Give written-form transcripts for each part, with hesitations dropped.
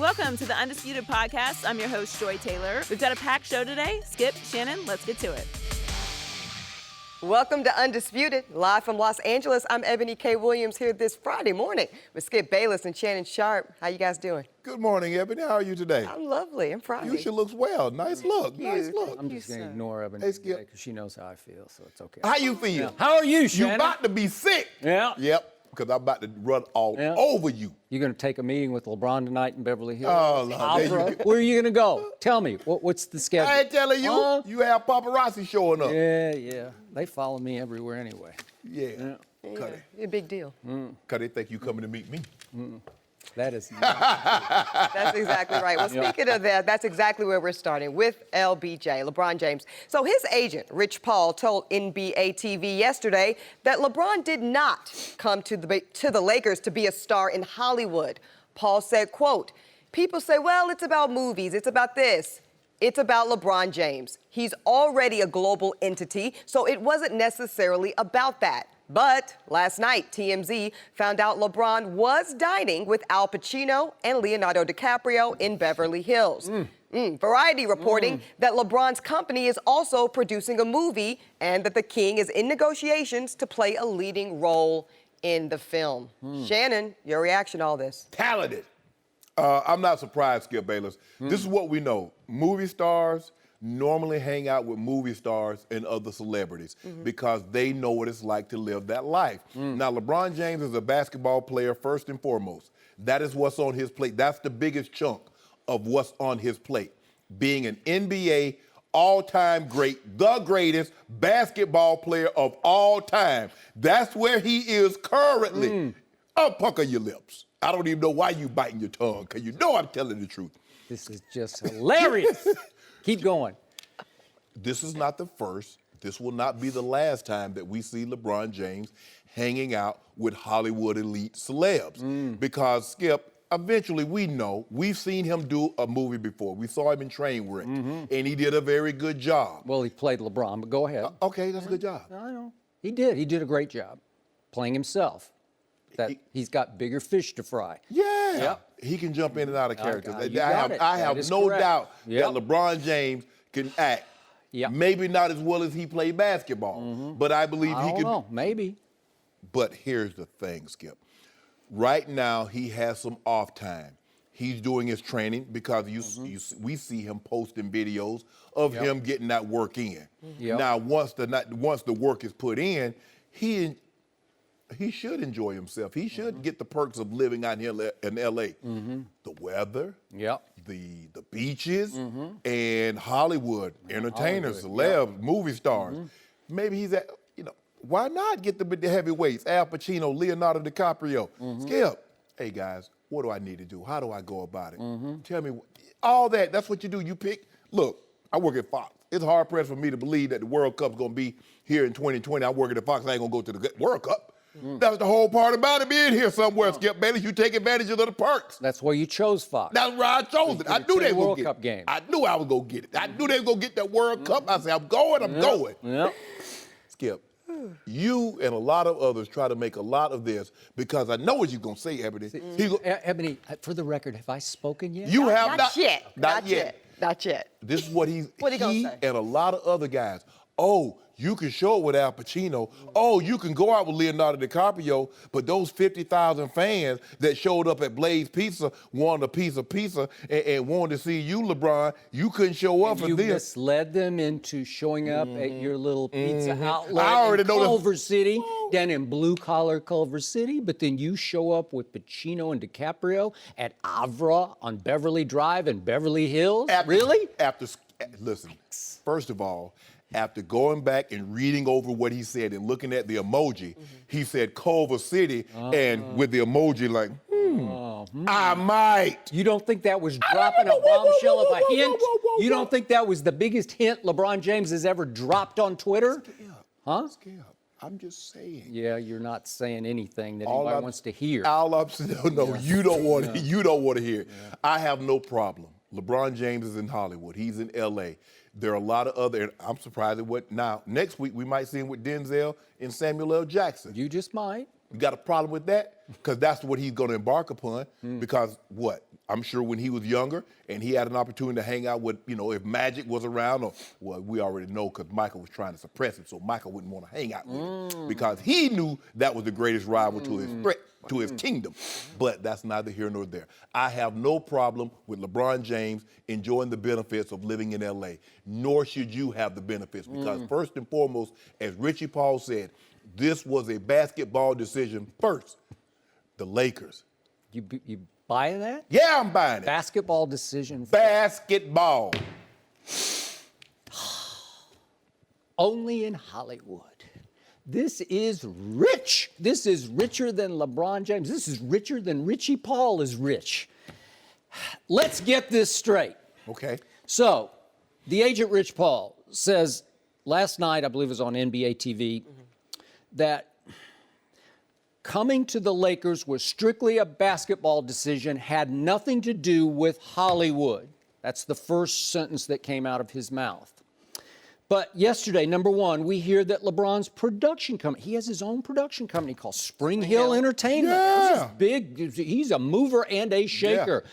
Welcome to the Undisputed Podcast. I'm your host, Joy Taylor. We've got a packed show today. Skip, Shannon, let's get to it. Welcome to Undisputed, live from Los Angeles. I'm Ebony K. Williams here this Friday morning with Skip Bayless and Shannon Sharpe. How you guys doing? Good morning, Ebony. How are you today? I'm lovely. I'm Friday. You should look well. Nice look. Nice look. I'm just going to ignore Ebony because she knows how I feel, so it's okay. How you feel? Yeah. How are you, Shannon? You about to be sick. Yeah. Yep, because I'm about to run all over you. You're going to take a meeting with LeBron tonight in Beverly Hills? Oh, Lord. Where are you going to go? Tell me. What's the schedule? I ain't telling you. You have paparazzi showing up. Yeah. They follow me everywhere anyway. Yeah. Cut it. It's a big deal. Because they think you coming to meet me. That is That's exactly right. Well, speaking of that, that's exactly where we're starting with LBJ, LeBron James. So his agent, Rich Paul, told NBA TV yesterday that LeBron did not come to the Lakers to be a star in Hollywood. Paul said, quote, "People say, well, it's about movies, it's about this. It's about LeBron James. He's already a global entity, so it wasn't necessarily about that. But last night, TMZ found out LeBron was dining with Al Pacino and Leonardo DiCaprio in Beverly Hills. Variety reporting that LeBron's company is also producing a movie and that the King is in negotiations to play a leading role in the film." Shannon, your reaction to all this? Talented. I'm not surprised, Skip Bayless. This is what we know. Movie stars normally hang out with movie stars and other celebrities because they know what it's like to live that life. Now, LeBron James is a basketball player first and foremost. That is what's on his plate. That's the biggest chunk of what's on his plate. Being an NBA all-time great, the greatest basketball player of all time. That's where he is currently. Unpucker your lips. I don't even know why you biting your tongue, because you know I'm telling the truth. This is just hilarious. Keep going. This is not the first. This will not be the last time that we see LeBron James hanging out with Hollywood elite celebs. Because, Skip, eventually we've seen him do a movie before. We saw him in Trainwreck, and he did a very good job. Well, he played LeBron, but go ahead. Okay, that's a good job. I know. He did. He did a great job playing himself. He's got bigger fish to fry. Yeah. Yep. He can jump in and out of characters. I have no doubt that LeBron James can act. Maybe not as well as he played basketball, but I believe he can. I don't know, maybe. But here's the thing, Skip. Right now, he has some off time. He's doing his training because we see him posting videos of him getting that work in. Now, once the work is put in, he should enjoy himself. He should get the perks of living out here in L.A. The weather, the beaches, and Hollywood, entertainers, celebs, movie stars. Maybe he's at, why not get the heavyweights, Al Pacino, Leonardo DiCaprio? Skip, hey guys, what do I need to do? How do I go about it? Tell me, all that's what you do. You pick, look, I work at Fox. It's hard pressed for me to believe that the World Cup's gonna be here in 2020. I'm working at Fox, I ain't gonna go to the World Cup. That's the whole part about it being here somewhere, Skip Bayless. You take advantage of the perks. That's why you chose Fox. That's why I chose it. I knew they were going to get it. World Cup game. I knew I was going to get it. I knew they were going to get that World Cup. I said, I'm going. Skip, you and a lot of others try to make a lot of this because I know what you're going to say, Ebony. Ebony, for the record, have I spoken yet? You have not yet. Not yet. Not yet. This is what he gonna say? And a lot of other guys. Oh, you can show it with Al Pacino. Oh, you can go out with Leonardo DiCaprio, but those 50,000 fans that showed up at Blaze Pizza wanted a piece of pizza and wanted to see you, LeBron, you couldn't show up for You this. misled them into showing up at your little pizza outlet in Culver City, down in blue-collar Culver City, but then you show up with Pacino and DiCaprio at Avra on Beverly Drive in Beverly Hills? Really? Listen, first of all, after going back and reading over what he said and looking at the emoji, he said Culver City, and with the emoji like, I might. You don't think that was dropping a bombshell of a hint? You don't think that was the biggest hint LeBron James has ever dropped on Twitter? Skip, I'm just saying. Yeah, you're not saying anything that anybody wants to hear. You don't want to. You don't want to hear it. I have no problem. LeBron James is in Hollywood. He's in L.A. There are a lot of other, and I'm surprised at what now. Next week, we might see him with Denzel and Samuel L. Jackson. You just might. You got a problem with that? Because that's what he's going to embark upon. Because what? I'm sure when he was younger and he had an opportunity to hang out with, if Magic was around, or, well, we already know because Michael was trying to suppress him, so Michael wouldn't want to hang out with him because he knew that was the greatest rival to his threat, to his kingdom. But that's neither here nor there. I have no problem with LeBron James enjoying the benefits of living in LA, nor should you have the benefits because first and foremost, as Richie Paul said, this was a basketball decision first. The Lakers. You buying that? Yeah, I'm buying it. Basketball decision. Basketball. Only in Hollywood. This is rich. This is richer than LeBron James. This is richer than Richie Paul is rich. Let's get this straight. Okay. So, the agent Rich Paul says last night, I believe it was on NBA TV, that coming to the Lakers was strictly a basketball decision, had nothing to do with Hollywood. That's the first sentence that came out of his mouth. But yesterday, number one, we hear that LeBron's production company, he has his own production company called Spring Hill Entertainment. Yeah. This is big. He's a mover and a shaker.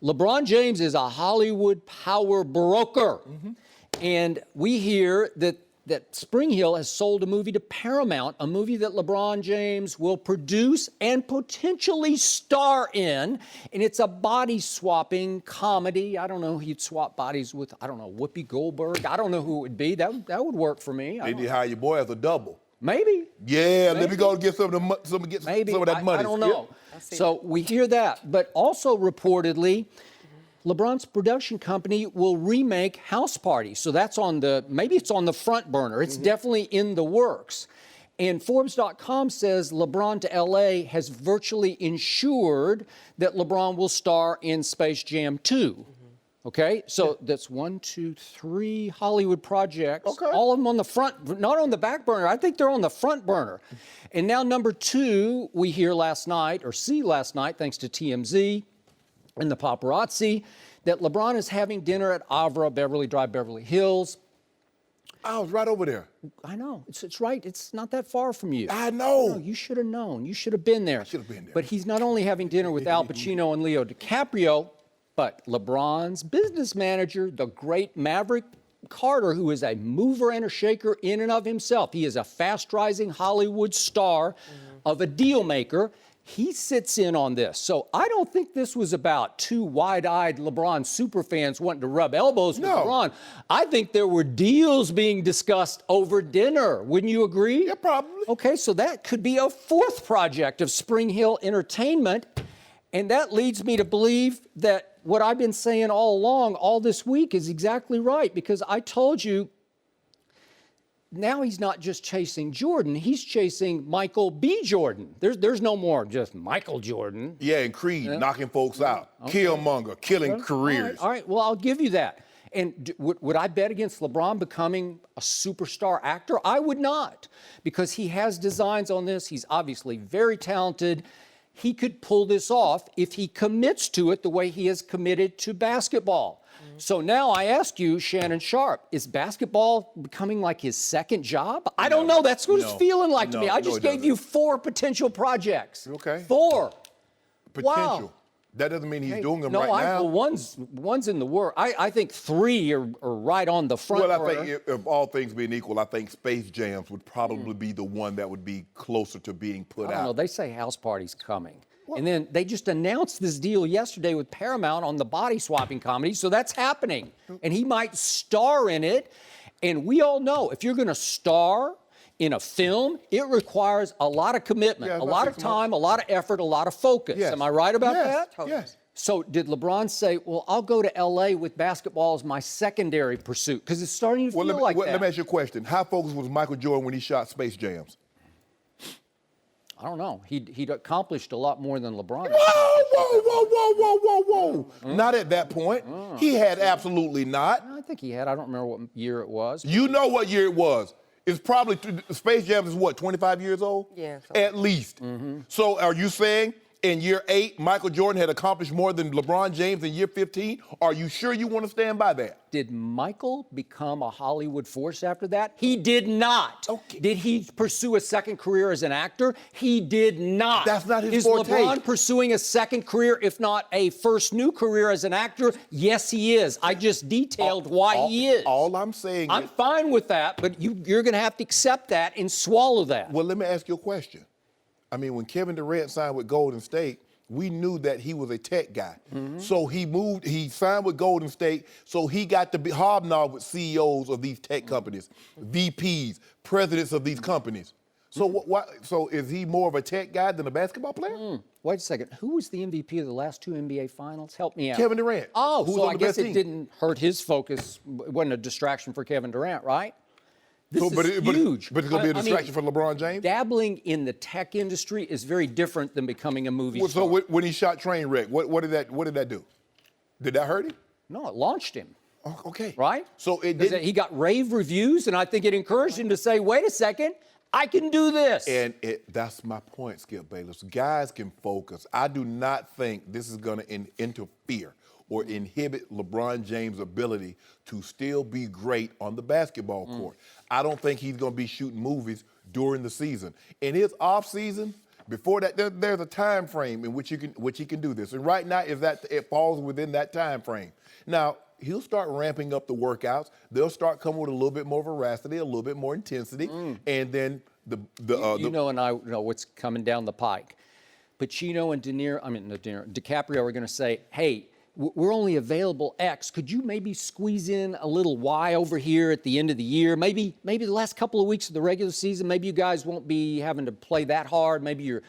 Yeah. LeBron James is a Hollywood power broker. And we hear that Spring Hill has sold a movie to Paramount, a movie that LeBron James will produce and potentially star in. And it's a body-swapping comedy. I don't know who you'd swap bodies with. I don't know, Whoopi Goldberg. I don't know who it would be. That would work for me. They did hire your boy as a double. Maybe. Yeah, maybe. Let me go get some of that money. I don't know. So we hear that. But also reportedly, LeBron's production company will remake House Party. So that's maybe it's on the front burner. It's definitely in the works. And Forbes.com says LeBron to LA has virtually ensured that LeBron will star in Space Jam 2. Okay, so that's 1, 2, 3 Hollywood projects. Okay. All of them on the front, not on the back burner. I think they're on the front burner. And now number 2, we hear last night, thanks to TMZ, and the paparazzi, that LeBron is having dinner at Avra, Beverly Drive, Beverly Hills. I was right over there. I know. It's right. It's not that far from you. I know. No, you should have known. You should have been there. I should have been there. But he's not only having dinner with Al Pacino and Leo DiCaprio, but LeBron's business manager, the great Maverick Carter, who is a mover and a shaker in and of himself. He is a fast-rising Hollywood star of a deal maker. He sits in on this. So I don't think this was about two wide-eyed LeBron superfans wanting to rub elbows with LeBron. I think there were deals being discussed over dinner. Wouldn't you agree? Yeah, probably. Okay, so that could be a fourth project of Spring Hill Entertainment. And that leads me to believe that what I've been saying all along, all this week, is exactly right. Because I told you, now he's not just chasing Jordan, he's chasing Michael B. Jordan. There's no more just Michael Jordan. Yeah, and Creed knocking folks out. Okay. Killmonger, killing careers. All right, well, I'll give you that. And would I bet against LeBron becoming a superstar actor? I would not, because he has designs on this. He's obviously very talented. He could pull this off if he commits to it the way he has committed to basketball. So now I ask you, Shannon Sharpe, is basketball becoming like his second job? I don't know. That's what it's feeling like to me. I just gave you 4 potential projects. Okay. 4. Potential. Wow. That doesn't mean he's doing them right now. Well, one's in the work. I think 3 are right on the front burner. Well, I think if all things being equal, I think Space Jams would probably be the one that would be closer to being put out. I don't know. They say House Party's coming. What? And then they just announced this deal yesterday with Paramount on the body-swapping comedy, so that's happening. And he might star in it. And we all know if you're going to star in a film, it requires a lot of commitment, a lot of time, a lot of effort, a lot of focus. Yes. Am I right about that? Yes. So did LeBron say, well, I'll go to L.A. with basketball as my secondary pursuit? Because it's starting to feel like that. Let me ask you a question. How focused was Michael Jordan when he shot Space Jams? I don't know. He'd accomplished a lot more than LeBron. Whoa. Not at that point. He had absolutely not. I think he had. I don't remember what year it was. You know what year it was. It's probably, Space Jam is what, 25 years old? Yeah. At least. So are you saying in year 8, Michael Jordan had accomplished more than LeBron James in year 15? Are you sure you want to stand by that? Did Michael become a Hollywood force after that? He did not. Okay. Did he pursue a second career as an actor? He did not. That's not his Is forte. LeBron pursuing a second career, if not a first new career as an actor? Yes, he is. I just detailed why he is. All I'm saying I'm is... fine with that, but you're going to have to accept that and swallow that. Well, let me ask you a question. I mean, when Kevin Durant signed with Golden State, we knew that he was a tech guy. So he signed with Golden State, so he got to be hobnob with CEOs of these tech companies, VPs, presidents of these companies. So so is he more of a tech guy than a basketball player? Wait a second. Who was the MVP of the last 2 NBA Finals? Help me out. Kevin Durant. Oh, who was so on I the guess best it team. didn't hurt his focus. It wasn't a distraction for Kevin Durant, right? This is huge. But it's going to be a distraction for LeBron James? Dabbling in the tech industry is very different than becoming a movie star. So when he shot Trainwreck, what did that do? Did that hurt him? No, it launched him. Oh, okay. Right? So it did. He got rave reviews, and I think it encouraged him to say, wait a second, I can do this. And that's my point, Skip Bayless. Guys can focus. I do not think this is going to interfere or inhibit LeBron James' ability to still be great on the basketball court. I don't think he's going to be shooting movies during the season. In his off season, before that, there's a time frame in which he can do this. And right now, it falls within that time frame. Now, he'll start ramping up the workouts. They'll start coming with a little bit more veracity, a little bit more intensity, and then and I know what's coming down the pike. Pacino and DiCaprio are going to say, hey, we're only available X. Could you maybe squeeze in a little Y over here at the end of the year? Maybe the last couple of weeks of the regular season, maybe you guys won't be having to play that hard. Maybe your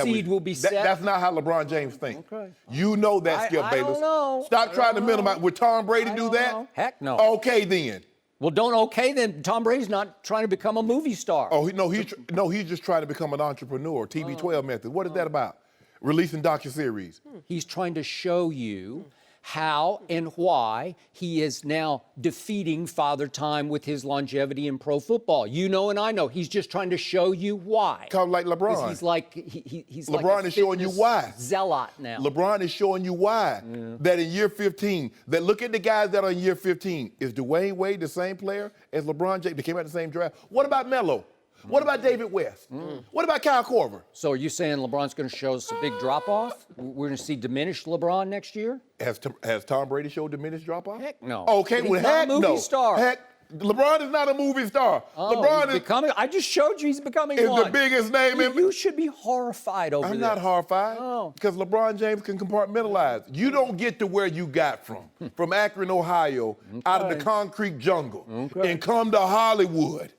seed will be set. That's not how LeBron James thinks. Okay. You know that, Skip Bayless. I don't know. Stop trying to minimize. Would Tom Brady do that? Know. Heck no. Okay, then. Well, then. Tom Brady's not trying to become a movie star. Oh, he's just trying to become an entrepreneur. TB12 method. What is that about? Releasing docuseries. He's trying to show you how and why he is now defeating Father Time with his longevity in pro football. You know and I know. He's just trying to show you why. Kind of like LeBron. He's like he's LeBron like is showing you why. Zealot now. LeBron is showing you why. That in year 15, that look at the guys that are in year 15. Is Dwayne Wade the same player as LeBron James? They came out the same draft. What about Melo? What about David West? What about Kyle Korver? So are you saying LeBron's going to show us a big drop-off? We're going to see diminished LeBron next year? Has Tom Brady showed diminished drop-off? Heck no. Okay, He's well, not heck a movie no. star. Heck, LeBron is not a movie star. LeBron he's becoming. I just showed you he's becoming is one. the biggest name in. You should be horrified over this. I'm not horrified. Oh. Because LeBron James can compartmentalize. You don't get to where you got from Akron, Ohio, out of the concrete jungle, and come to Hollywood.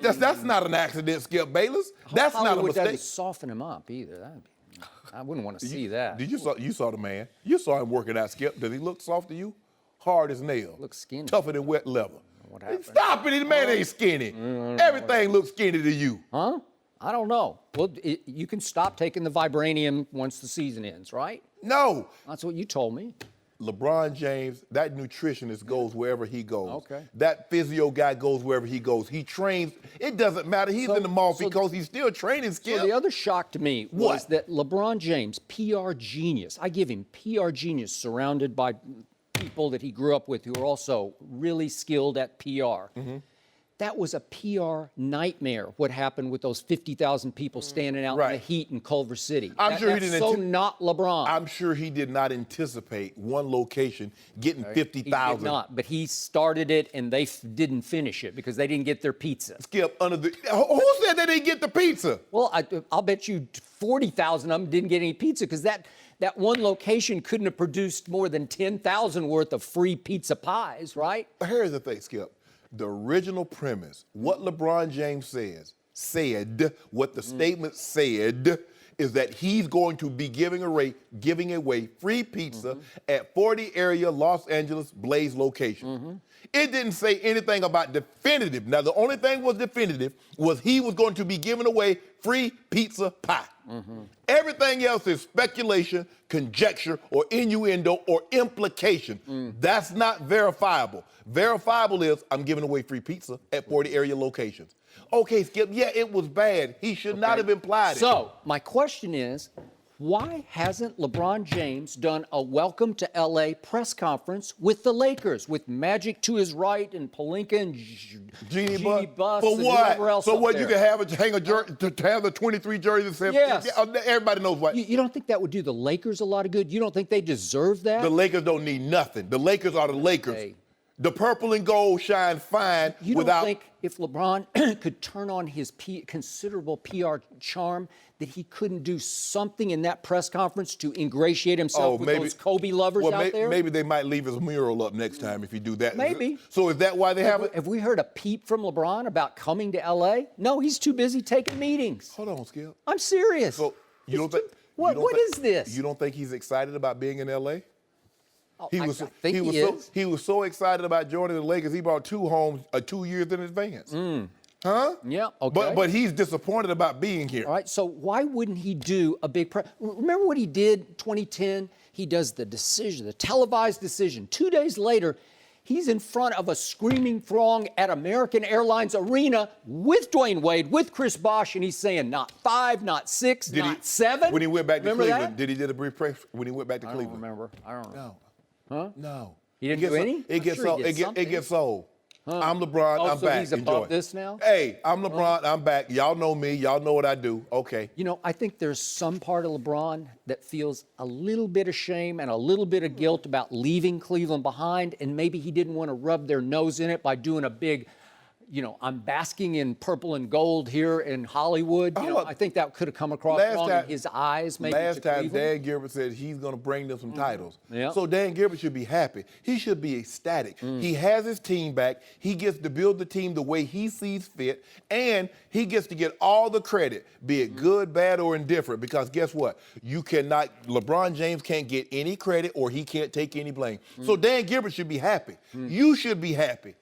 That's not an accident, Skip Bayless. That's not a Hollywood mistake. doesn't soften him up either. I wouldn't want to see that. You saw the man. You saw him working out, Skip. Does he look soft to you? Hard as nails. Looks skinny. Tougher than wet leather. What happened? Stop it. The man ain't skinny. Everything looks skinny to you. Huh? I don't know. Well, you can stop taking the vibranium once the season ends, right? No. That's what you told me. LeBron James, that nutritionist goes wherever he goes. Okay. That physio guy goes wherever he goes. He trains. It doesn't matter. He's in the mall because he's still training, Skip. So the other shock to me was that LeBron James, PR genius, I give him PR genius, surrounded by people that he grew up with who are also really skilled at PR. That was a PR nightmare, what happened with those 50,000 people standing out in the heat in Culver City. I'm sure he didn't. That's so not LeBron. I'm sure he did not anticipate one location getting 50,000. He did not, but he started it and they didn't finish it because they didn't get their pizza. Skip, who said they didn't get the pizza? Well, I'll bet you 40,000 of them didn't get any pizza because that one location couldn't have produced more than 10,000 worth of free pizza pies, right? Here's the thing, Skip. The original premise, what LeBron James said, what the statement said, is that he's going to be giving away free pizza at 40 area Los Angeles Blaze locations. It didn't say anything about definitive. Now, the only thing was definitive was he was going to be giving away free pizza pie. Everything else is speculation, conjecture, or innuendo, or implication. That's not verifiable. Verifiable is I'm giving away free pizza at 40 area locations. Okay, Skip, yeah, it was bad. He should not have implied it. So, my question is, Why hasn't LeBron James done a welcome to LA press conference with the Lakers, with Magic to his right and Pelinka and Genie Bus for and what? whoever else So up what? there? You can have a jersey to have the 23 jersey that says, Yes. everybody knows what. You don't think that would do the Lakers a lot of good? You don't think they deserve that? The Lakers don't need nothing. The Lakers are the Lakers. Okay. The purple and gold shine fine You without. don't think if LeBron could turn on his considerable PR charm that he couldn't do something in that press conference to ingratiate himself with those Kobe lovers out there? Maybe they might leave his mural up next time if you do that. Maybe. So is that why they have it? Have we heard a peep from LeBron about coming to LA? No, he's too busy taking meetings. Hold on, Skip. I'm serious. So you don't think? What is this? You don't think he's excited about being in LA? Oh, He I was. think he was he so. is. He was so excited about joining the Lakers. He bought 2 homes 2 years in advance. Huh? Yeah, okay. But he's disappointed about being here. All right, so why wouldn't he do a big press? Remember what he did 2010? He does the decision, the televised decision. 2 days later, he's in front of a screaming throng at American Airlines Arena with Dwayne Wade, with Chris Bosh, and he's saying not 5, not 6, not 7. When he went back to Remember Cleveland, that? did he did a brief press when he went back to I Cleveland? don't remember. I don't know. No. Huh? No. He didn't do any? It gets sold. It gets sold. I'm LeBron. Oh, I'm so back. he's above this now? Hey, I'm LeBron. I'm back. Y'all know me. Y'all know what I do. Okay. You know, I think there's some part of LeBron that feels a little bit of shame and a little bit of guilt about leaving Cleveland behind, and maybe he didn't want to rub their nose in it by doing a big, I'm basking in purple and gold here in Hollywood. I think that could have come across wrong in his eyes. Maybe last time Cleveland. Dan Gilbert said he's going to bring them some titles. Yeah. So Dan Gilbert should be happy. He should be ecstatic. He has his team back. He gets to build the team the way he sees fit, and he gets to get all the credit, be it good, bad, or indifferent, because guess what? LeBron James can't get any credit or he can't take any blame. So Dan Gilbert should be happy. You should be happy.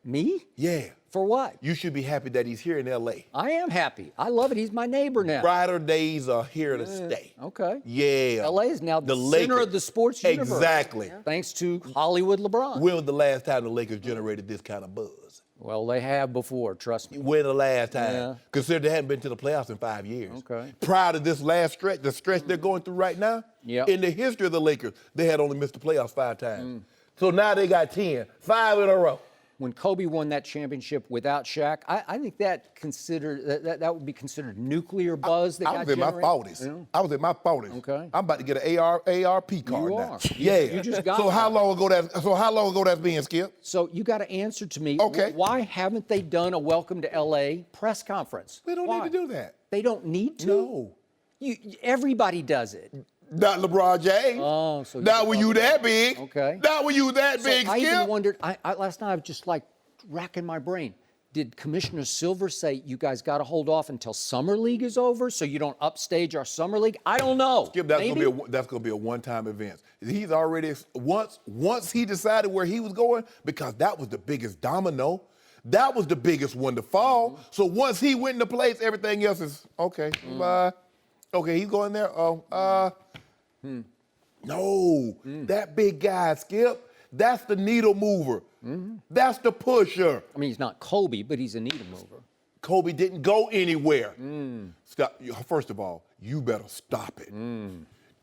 Me? Yeah. For what? You should be happy that he's here in L.A. I am happy. I love it. He's my neighbor now. Brighter days are here to stay. Okay. Yeah. LA is now the center Lakers. of the sports universe. Exactly. Thanks to Hollywood LeBron. When was the last time the Lakers generated this kind of buzz? Well, they have before, trust me. When the last time? Yeah. Consider they hadn't been to the playoffs in 5 years. Okay. Prior to this last stretch, the stretch they're going through right now, Yep. in the history of the Lakers, they had only missed the playoffs 5 times. So now they got 10, 5 in a row. When Kobe won that championship without Shaq, I think that would be considered nuclear buzz that I got was in my generated. 40s. Yeah. I was in my 40s. Okay. I'm about to get an ARP card You now. are. Yeah. You just got So one. how long ago that's being, Skip? So you got to answer to me. Okay. Why haven't they done a welcome to LA press conference? We don't Why? need to do that. They don't need to? No. Everybody does it. Not LeBron James. Oh, so not when you that big. Okay. Not when you that big, I Skip. even wondered, last night I was just like racking my brain. Did Commissioner Silver say you guys got to hold off until Summer League is over so you don't upstage our Summer League? I don't know. Skip, that's Maybe? gonna be a one-time event. He's already once he decided where he was going, because that was the biggest domino. That was the biggest one to fall. So once he went into place, everything else is okay. Bye. Okay, he's going there. No, that big guy, Skip. That's the needle mover. That's the pusher. I mean, he's not Kobe, but he's a needle mover. Kobe didn't go anywhere. Stop. First of all, you better stop it.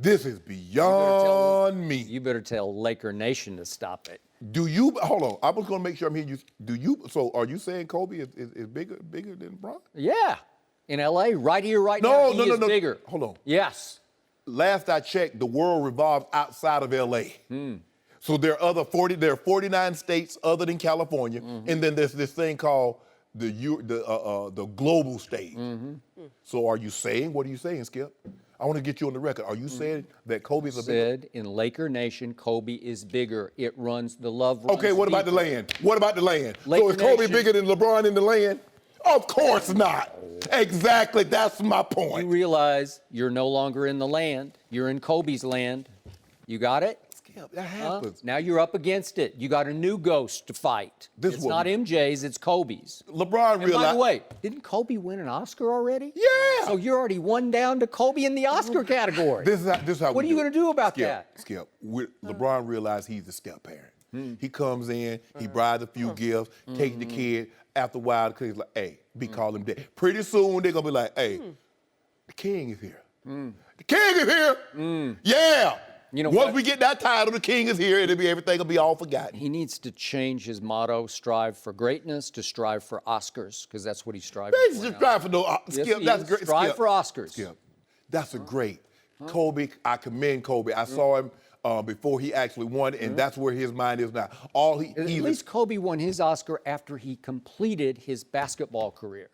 This is beyond me. You better tell Laker Nation to stop it. Hold on. I was going to make sure I'm hearing you. So are you saying Kobe is bigger than LeBron? Yeah. In LA, right here, right No, now, no, he no, is no. bigger. Hold on. Yes. Last I checked, the world revolves outside of LA. So there are 49 states other than California, and then there's this thing called the global stage. So what are you saying, Skip? I want to get you on the record. Are you saying that Kobe's a bigger? Said in Laker Nation, Kobe is bigger. It runs the love. Runs Okay, what about the deeper. land? What about the land? Laker So is Kobe Nation. bigger than LeBron in the land? Of course not. Exactly. That's my point. You realize you're no longer in the land. You're in Kobe's land. You got it? Skip, that happens. Now you're up against it. You got a new ghost to fight. This It's one- not MJ's, it's Kobe's. LeBron And realized. by the way, didn't Kobe win an Oscar already? Yeah. So you're already one down to Kobe in the Oscar category. This is how What we are you do gonna do about Skip, that? Skip. LeBron realized he's a step parent. He comes in, he buys a few gifts, takes the kid. After a while, the kid's like, hey, call him dad. Pretty soon, they're going to be like, hey, the king is here. The king is here. Yeah. You know Once what? we get that title, the king is here, everything will be all forgotten. He needs to change his motto, strive for greatness, to strive for Oscars, because that's what he's striving They for just now. strive for no, Yes, Skip, he that's is. great. Strive Skip. for Oscars. Skip, that's a great. Kobe, I commend Kobe. I saw him before he actually won, and that's where his mind is now. At least Kobe won his Oscar after he completed his basketball career.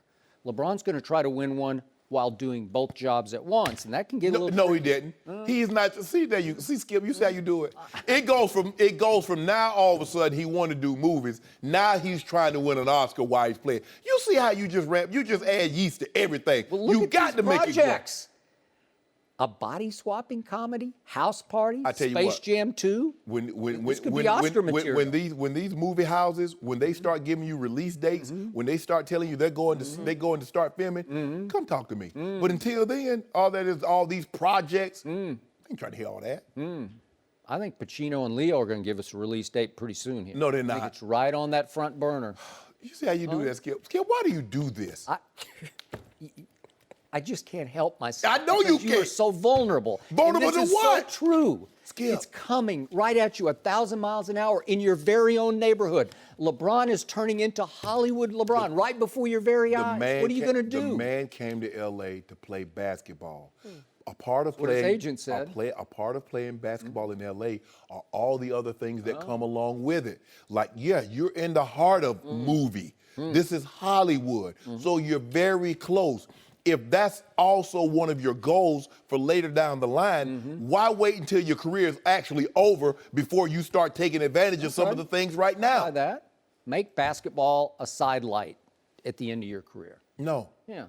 LeBron's going to try to win one while doing both jobs at once, and that can get a little No, he tricky. didn't. He's not. See there, you see, Skip. You see how you do it. It goes from now. All of a sudden, he wanted to do movies. Now he's trying to win an Oscar while he's playing. You see how you just rap? You just add yeast to everything. Well, look you at got these to make it projects. A body swapping comedy, House Party, I tell you Space what, Jam 2. This could be Oscar material. when these movie houses, when they start giving you release dates, when they start telling you they're going to start filming, come talk to me. But until then, all these projects, I ain't trying to hear all that. I think Pacino and Leo are going to give us a release date pretty soon here. No, they're I think not. it's right on that front burner. You see how you do that, Skip? Skip, why do you do this? I just can't help myself. I know you because you are can't. so vulnerable. Vulnerable and to this is what? so true. Skip. It's coming right at you 1,000 miles an hour in your very own neighborhood. LeBron is turning into Hollywood LeBron right before your very eyes. What are you going to do? The man came to L.A. to play basketball. A part of What his playing, agent said. A part of playing basketball in L.A. are all the other things that come along with it. Like, yeah, you're in the heart of movie. This is Hollywood, so you're very close. If that's also one of your goals for later down the line, why wait until your career is actually over before you start taking advantage of some of the things right now? Try that. Make basketball a sidelight at the end of your career. No. Yeah.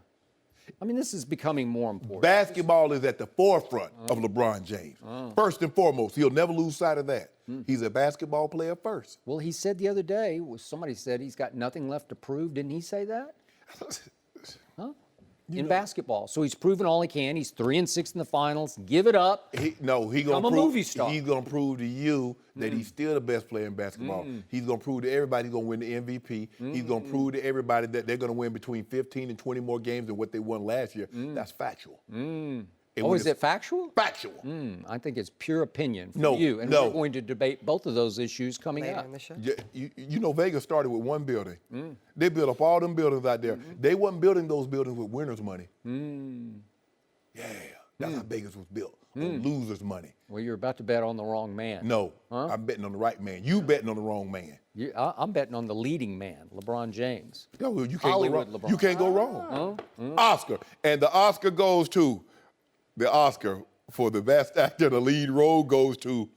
I mean, this is becoming more important. Basketball is at the forefront of LeBron James. First and foremost, he'll never lose sight of that. He's a basketball player first. Well, he said the other day, somebody said he's got nothing left to prove. Didn't he say that? In basketball. So he's proven all he can. He's 3-6 in the finals. Give it up. He's Become gonna a prove, movie star. He's gonna prove to you that he's still the best player in basketball. He's gonna prove to everybody he's gonna win the MVP. He's gonna prove to everybody that they're gonna win between 15 and 20 more games than what they won last year. That's factual. Oh, is it factual? Factual. I think it's pure opinion from No, you. And no. we're going to debate both of those issues coming Later up. in the show. Yeah, you know, Vegas started with one building. They built up all them buildings out there. They wasn't building those buildings with winners' money. Yeah, that's how Vegas was built, on losers' money. Well, you're about to bet on the wrong man. No, I'm betting on the right man. You betting on the wrong man. I'm betting on the leading man, LeBron James. Yeah, well, you can't Hollywood go wrong. LeBron. You can't go wrong. Oscar, and the Oscar goes to, the Oscar for the best actor, the lead role goes to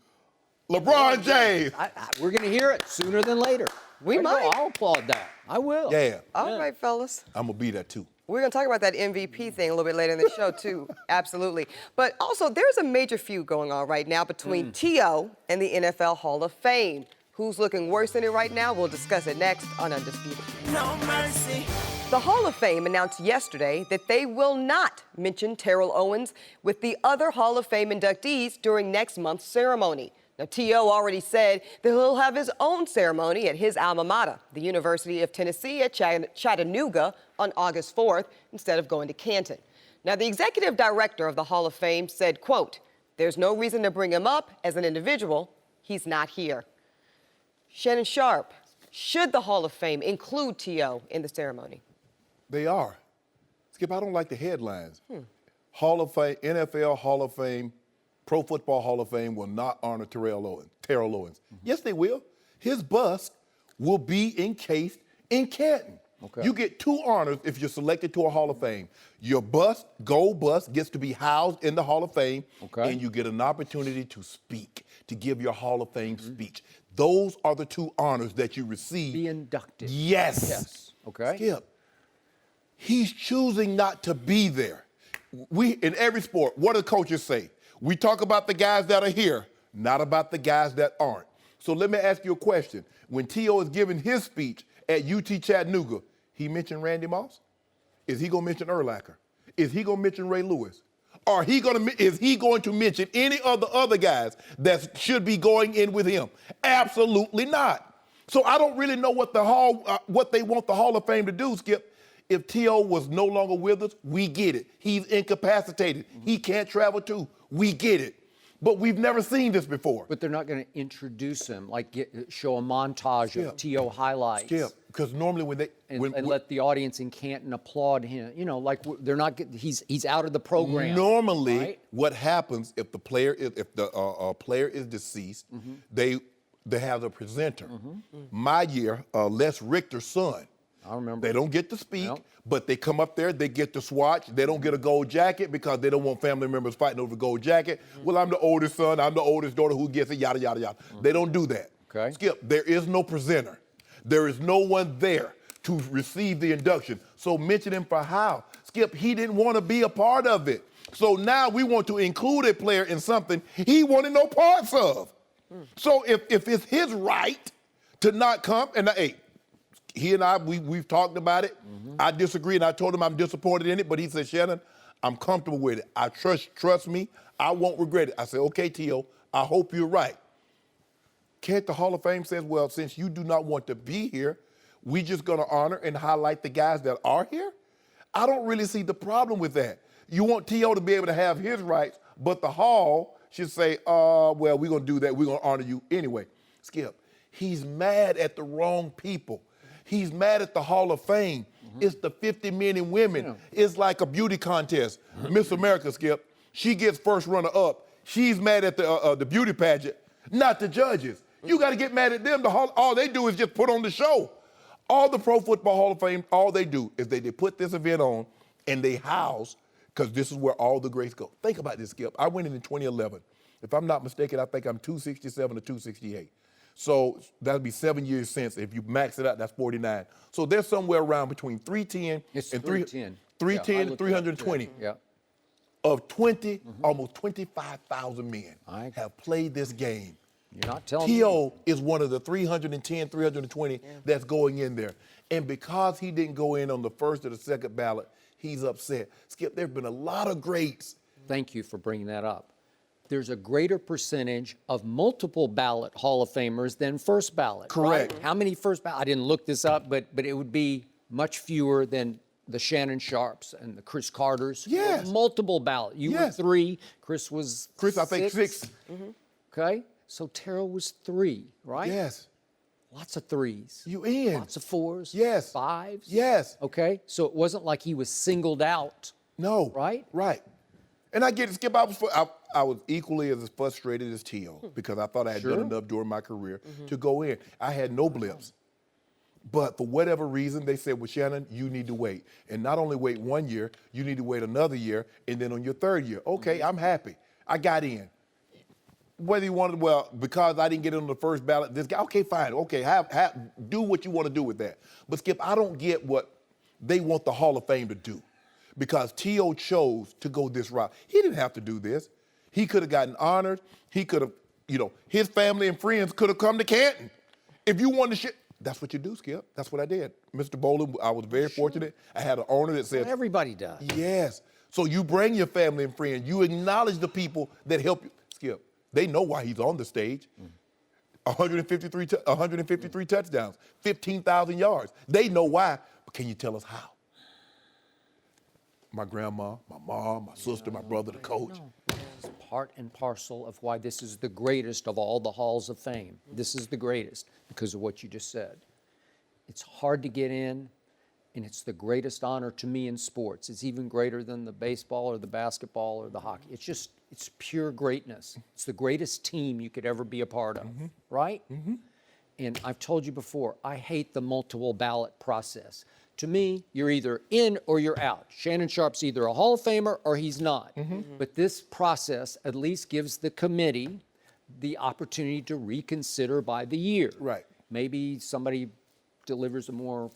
LeBron James. We're going to hear it sooner than later. We might. I'll applaud that. I will. Yeah, All right, fellas. I'm gonna be that too. We're going to talk about that MVP thing a little bit later in the show, too. Absolutely. But also, there's a major feud going on right now between T.O. and the NFL Hall of Fame. Who's looking worse in it right now? We'll discuss it next on Undisputed. No mercy. The Hall of Fame announced yesterday that they will not mention Terrell Owens with the other Hall of Fame inductees during next month's ceremony. Now, T.O. already said that he'll have his own ceremony at his alma mater, the University of Tennessee at Chattanooga, on August 4th, instead of going to Canton. Now, the executive director of the Hall of Fame said, quote, "There's no reason to bring him up as an individual. He's not here." Shannon Sharpe, should the Hall of Fame include T.O. in the ceremony? They are. Skip, I don't like the headlines. Hall of Fame, NFL Hall of Fame, Pro Football Hall of Fame will not honor Terrell Owens. Yes, they will. His bust will be encased in Canton. Okay. You get two honors if you're selected to a Hall of Fame. Your bust, gold bust, gets to be housed in the Hall of Fame, and you get an opportunity to speak, to give your Hall of Fame speech. Those are the two honors that you receive. Be inducted. Yes. Okay. Skip, he's choosing not to be there. In every sport, what do coaches say? We talk about the guys that are here, not about the guys that aren't. So let me ask you a question. When T.O. is giving his speech at UT Chattanooga, he mentioned Randy Moss? Is he going to mention Urlacher? Is he going to mention Ray Lewis? Or is he going to mention any of the other guys that should be going in with him? Absolutely not. So I don't really know what they want the Hall of Fame to do, Skip. If T.O. was no longer with us, we get it. He's incapacitated. He can't travel too. We get it. But we've never seen this before. But they're not going to introduce him, like show a montage of T.O. highlights. Skip, because normally when they... And let the audience in Canton applaud him. You know, like they're not, he's out of the program. Normally, right? what happens if the player is deceased, they have a presenter. My year, Les Richter's son. I remember. They don't get to speak, but they come up there, they get to swatch. They don't get a gold jacket because they don't want family members fighting over the gold jacket. Well, I'm the oldest son, I'm the oldest daughter, who gets it, yada, yada, yada. They don't do that. Okay. Skip, there is no presenter. There is no one there to receive the induction. So mention him for how. Skip, he didn't want to be a part of it. So now we want to include a player in something he wanted no parts of. So if it's his right to not come, and hey, he and I, we've talked about it. I disagree, and I told him I'm disappointed in it, but he said, Shannon, I'm comfortable with it. I trust me, I won't regret it. I said, okay, T.O., I hope you're right. Can't the Hall of Fame says, well, since you do not want to be here, we just gonna honor and highlight the guys that are here? I don't really see the problem with that. You want T.O. to be able to have his rights, but the Hall should say, well, we're gonna do that, we're gonna honor you anyway. Skip, he's mad at the wrong people. He's mad at the Hall of Fame. It's the 50 men and women. It's like a beauty contest. Miss America, Skip, she gets first runner-up. She's mad at the beauty pageant, not the judges. You got to get mad at them. All they do is just put on the show. All the Pro Football Hall of Fame, all they do is they put this event on and they house, because this is where all the greats go. Think about this, Skip. I went in 2011. If I'm not mistaken, I think I'm 267 or 268. So that'll be 7 years since. If you max it out, that's 49. So they're somewhere around between 310 and 310 and 320. Yeah. Of 20, almost 25,000 men have played this game. You're not telling me. T.O. is one of the 310, 320 that's going in there. And because he didn't go in on the first or the second ballot, he's upset. Skip, there have been a lot of greats. Thank you for bringing that up. There's a greater percentage of multiple ballot Hall of Famers than first ballot. Correct. Right? How many first ballot? I didn't look this up, but it would be much fewer than the Shannon Sharpes and the Chris Carters. Yes. Multiple ballot. You were 3. Chris was I think 6. Okay. So Terrell was 3, right? Yes. Lots of 3s. You in. Lots of 4s. Yes. 5s. Yes. Okay. So it wasn't like he was singled out. No. Right? Right. And I get it, Skip. I was equally as frustrated as T.O. because I thought I had done enough during my career to go in. I had no blips. But for whatever reason, they said, well, Shannon, you need to wait. And not only wait 1 year, you need to wait another year, and then on your 3rd year. Okay, I'm happy. I got in. Whether you wanted, well, because I didn't get on the first ballot, this guy, okay, fine. Okay, do what you want to do with that. But, Skip, I don't get what they want the Hall of Fame to do. Because T.O. chose to go this route. He didn't have to do this. He could have gotten honored. He could have, his family and friends could have come to Canton. If you wanted to that's what you do, Skip. That's what I did. Mr. Bowling, I was very fortunate. I had an owner that said. Everybody does. Yes. So you bring your family and friends. You acknowledge the people that help you. Skip, they know why he's on the stage. 153 touchdowns, 15,000 yards. They know why, but can you tell us how? My grandma, my mom, my sister, my brother, the coach. It's part and parcel of why this is the greatest of all the halls of fame. This is the greatest because of what you just said. It's hard to get in, and it's the greatest honor to me in sports. It's even greater than the baseball or the basketball or the hockey. It's pure greatness. It's the greatest team you could ever be a part of, right? And I've told you before, I hate the multiple ballot process. To me, you're either in or you're out. Shannon Sharpe's either a Hall of Famer or he's not. But this process at least gives the committee the opportunity to reconsider by the year. Right. Maybe somebody delivers a more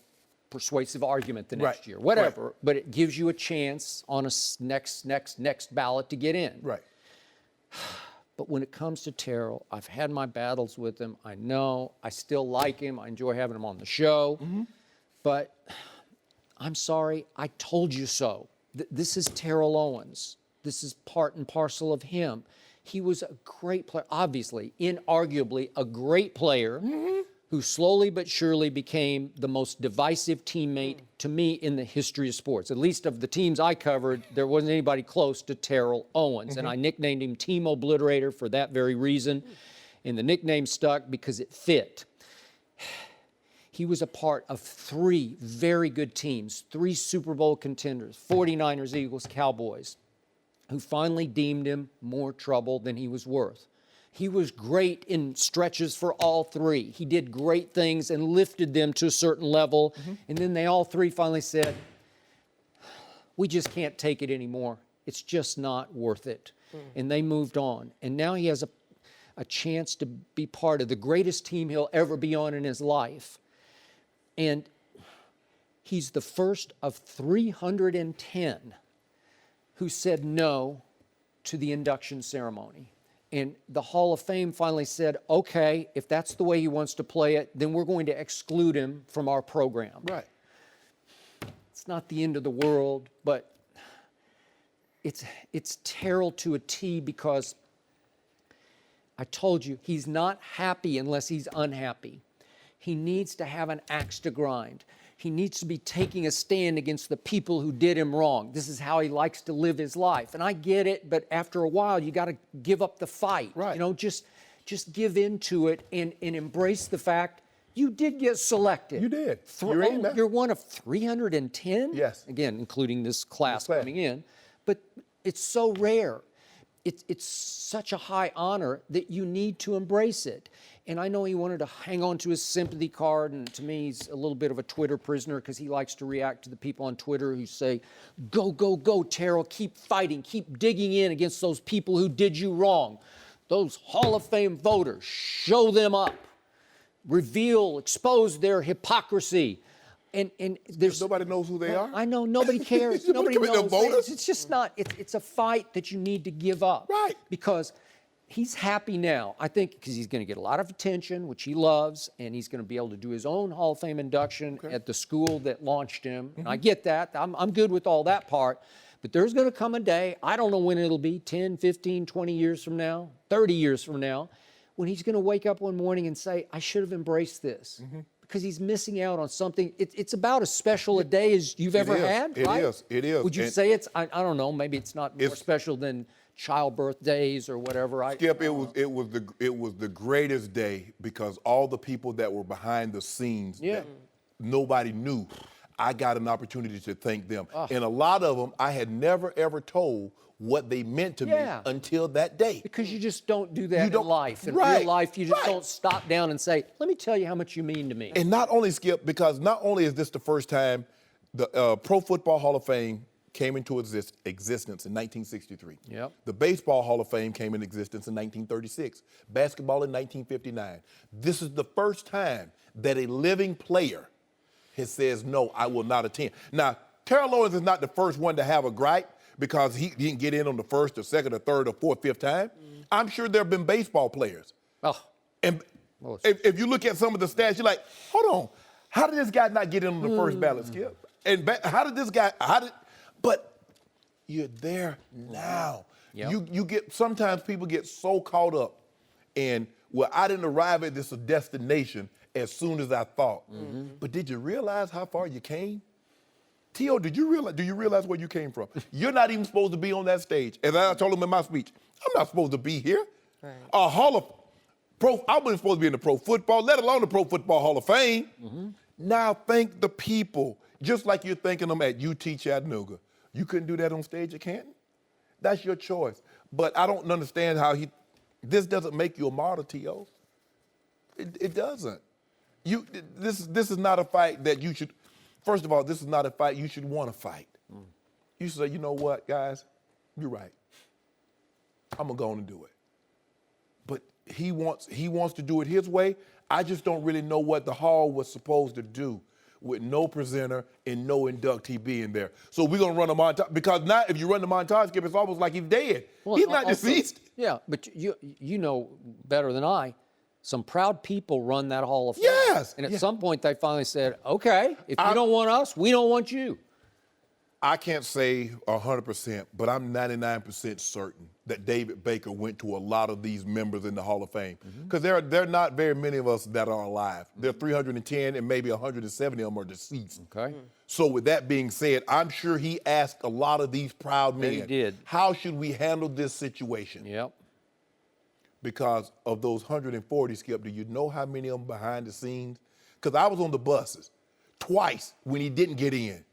persuasive argument the next year, whatever. Right. But it gives you a chance on a next ballot to get in. Right. But when it comes to Terrell, I've had my battles with him. I know. I still like him. I enjoy having him on the show. But I'm sorry, I told you so. This is Terrell Owens. This is part and parcel of him. He was a great player, obviously, inarguably a great player who slowly but surely became the most divisive teammate to me in the history of sports. At least of the teams I covered, there wasn't anybody close to Terrell Owens. And I nicknamed him Team Obliterator for that very reason. And the nickname stuck because it fit. He was a part of 3 very good teams, 3 Super Bowl contenders, 49ers, Eagles, Cowboys, who finally deemed him more trouble than he was worth. He was great in stretches for all 3. He did great things and lifted them to a certain level. And then they all 3 finally said, we just can't take it anymore. It's just not worth it. And they moved on. And now he has a chance to be part of the greatest team he'll ever be on in his life. And he's the first of 310 who said no to the induction ceremony. And the Hall of Fame finally said, okay, if that's the way he wants to play it, then we're going to exclude him from our program. Right. It's not the end of the world, but it's Terrell to a T, because I told you, he's not happy unless he's unhappy. He needs to have an axe to grind. He needs to be taking a stand against the people who did him wrong. This is how he likes to live his life. And I get it, but after a while, you got to give up the fight. Right. You know, just give into it and embrace the fact you did get selected. You did. You're in there. You're one of 310? Yes. Again, including this class coming in. But it's so rare. It's such a high honor that you need to embrace it. And I know he wanted to hang on to his sympathy card, and to me, he's a little bit of a Twitter prisoner because he likes to react to the people on Twitter who say, go, go, go, Terrell, keep fighting, keep digging in against those people who did you wrong. Those Hall of Fame voters, show them up. Reveal, expose their hypocrisy. And there's nobody knows who they are. I know, nobody cares. Nobody knows. It's just not, it's a fight that you need to give up. Right. Because he's happy now, I think, because he's going to get a lot of attention, which he loves, and he's going to be able to do his own Hall of Fame induction at the school that launched him. And I get that. I'm good with all that part. But there's going to come a day, I don't know when it'll be, 10, 15, 20 years from now, 30 years from now, when he's going to wake up one morning and say, I should have embraced this. Because he's missing out on something. It's about as special a day as you've ever had, right? It is. Would you say it's, I don't know, maybe it's not more special than childbirth days or whatever. Skip, it was the greatest day because all the people that were behind the scenes that nobody knew, I got an opportunity to thank them. And a lot of them I had never ever told what they meant to me until that day. Because you just don't do that in life. In real life, you just don't stop down and say, let me tell you how much you mean to me. And not only, Skip, because not only is this the first time the Pro Football Hall of Fame came into existence in 1963. Yep. The Baseball Hall of Fame came in existence in 1936. Basketball in 1959. This is the first time that a living player has says, no, I will not attend. Now, Terrell Owens is not the first one to have a gripe because he didn't get in on the first or second or third or fourth, fifth time. I'm sure there have been baseball players. And if you look at some of the stats, you're like, hold on, how did this guy not get in on the first ballot, Skip? And how did this guy, but you're there now. Yep. You get, sometimes people get so caught up in, well, I didn't arrive at this destination as soon as I thought. But did you realize how far you came? T.O., do you realize where you came from? You're not even supposed to be on that stage. As I told him in my speech, I'm not supposed to be here. Right. A Hall of Pro, I wasn't supposed to be in the Pro Football, let alone the Pro Football Hall of Fame. Now thank the people, just like you're thanking them at UT Chattanooga. You couldn't do that on stage at Canton? That's your choice. But I don't understand how this doesn't make you a martyr, T.O. It doesn't. This is not a fight that you should, first of all, this is not a fight you should want to fight. You should say, you know what, guys, you're right. I'm going to go on and do it. But he wants to do it his way. I just don't really know what the Hall was supposed to do with no presenter and no inductee being there. So we're going to run a montage, because now if you run the montage, Skip, it's almost like he's dead. Well, he's not deceased. Yeah, but you know better than I, some proud people run that Hall of Fame. Yes. And at some point they finally said, okay, if you don't want us, we don't want you. I can't say 100%, but I'm 99% certain that David Baker went to a lot of these members in the Hall of Fame. Because there are not very many of us that are alive. There are 310 and maybe 170 of them are deceased. Okay. So with that being said, I'm sure he asked a lot of these proud men, He did. how should we handle this situation? Yep. Because of those 140, Skip, do you know how many of them behind the scenes? Because I was on the buses twice when he didn't get in.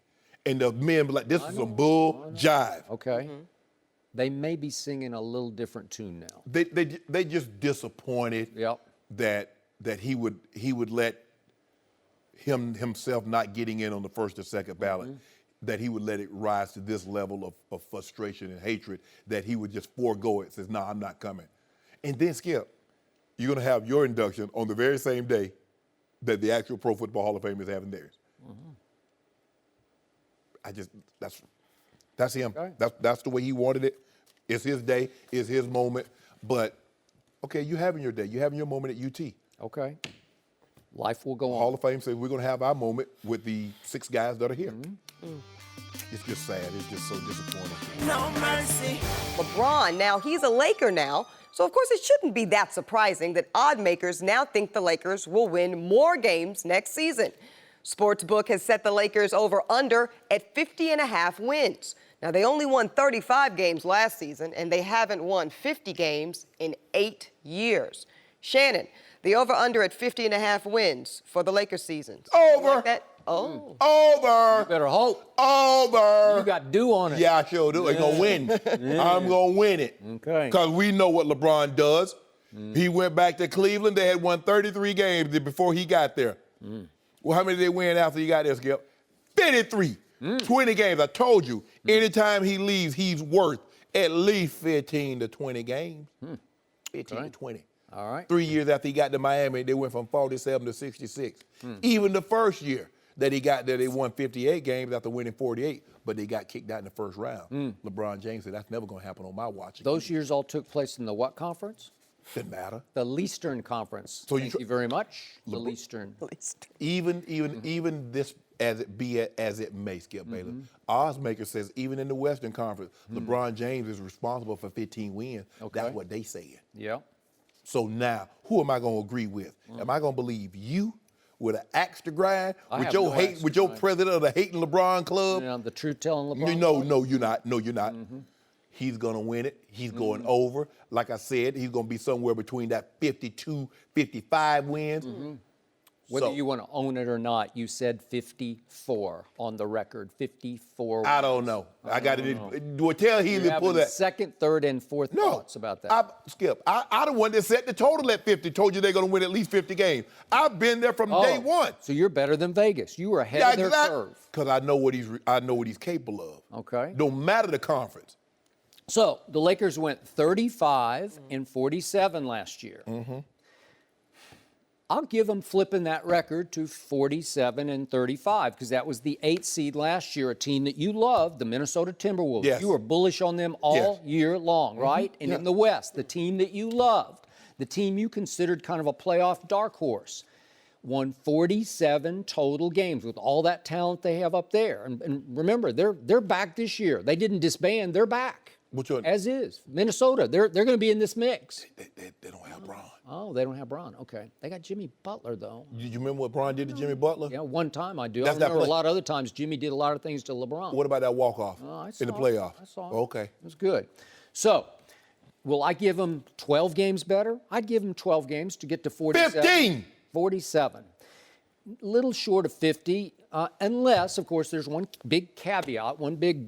And the men were like, this is some bull jive. Okay. They may be singing a little different tune now. They just disappointed Yep. that he would let himself not getting in on the first or second ballot, that he would let it rise to this level of frustration and hatred, that he would just forego it, says, no, I'm not coming. And then, Skip, you're going to have your induction on the very same day that the actual Pro Football Hall of Fame is having theirs. That's him. Okay. That's the way he wanted it. It's his day. It's his moment. But, okay, you're having your day. You're having your moment at UT. Okay. Life will go on. Hall of Fame says we're going to have our moment with the 6 guys that are here. It's just sad. It's just so disappointing. No mercy. LeBron, now he's a Laker now, so of course it shouldn't be that surprising that odd makers now think the Lakers will win more games next season. Sportsbook has set the Lakers over-under at 50.5 wins. Now, they only won 35 games last season, and they haven't won 50 games in 8 years. Shannon, the over-under at 50.5 wins for the Lakers seasons. Over. You like that? Oh. Over. You better hope. Over. You got due on it. Yeah, I sure do. I'm going to win. I'm going to win it. Okay. Because we know what LeBron does. He went back to Cleveland. They had won 33 games before he got there. Well, how many did they win after he got there, Skip? 53. 20 games. I told you, anytime he leaves, he's worth at least 15 to 20 games. 15 to 20. All right. 3 years after he got to Miami, they went from 47 to 66. Even the first year that he got there, they won 58 games after winning 48, but they got kicked out in the first round. LeBron James said, that's never going to happen on my watch. Those years all took place in the what conference? Didn't matter. The Leastern Conference. So Thank you very much. The Leastern. Even this, as it may, Skip Bayless, Oddsmaker says even in the Western Conference, LeBron James is responsible for 15 wins. Okay. That's what they saying. Yeah. So now, who am I going to agree with? Am I going to believe you with an axe to grind, with your hate, with your president of the hating LeBron club? Yeah, the truth-telling LeBron. No, you're not. No, you're not. He's going to win it. He's going over. Like I said, he's going to be somewhere between that 52, 55 wins. Whether you want to own it or not, you said 54 on the record. 54. I don't know. I got it. Do I tell him to pull that? Second, third, and fourth thoughts about that. Skip, I the one that set the total at 50, told you they're going to win at least 50 games. I've been there from day one. So you're better than Vegas. You were ahead of their curve. Because I know what he's capable of. Okay. No matter the conference. So the Lakers went 35 and 47 last year. I'll give them flipping that record to 47 and 35 because that was the 8th seed last year, a team that you loved, the Minnesota Timberwolves. Yes. You were bullish on them all year long, right? And in the West, the team that you loved, the team you considered kind of a playoff dark horse, won 47 total games with all that talent they have up there. And remember, they're back this year. They didn't disband. They're back. Which one? As is. Minnesota, they're going to be in this mix. They don't have Bron. Oh, they don't have Bron. Okay. They got Jimmy Butler, though. You remember what Bron did to Jimmy Butler? Yeah, one time I do. That's I that remember a play. lot of other times Jimmy did a lot of things to LeBron. What about that walk-off I in the saw playoff? I saw it. Okay. It was good. So, will I give them 12 games better? I'd give them 12 games to get to 47. 15! 47. Little short of 50, unless, of course, there's one big caveat, one big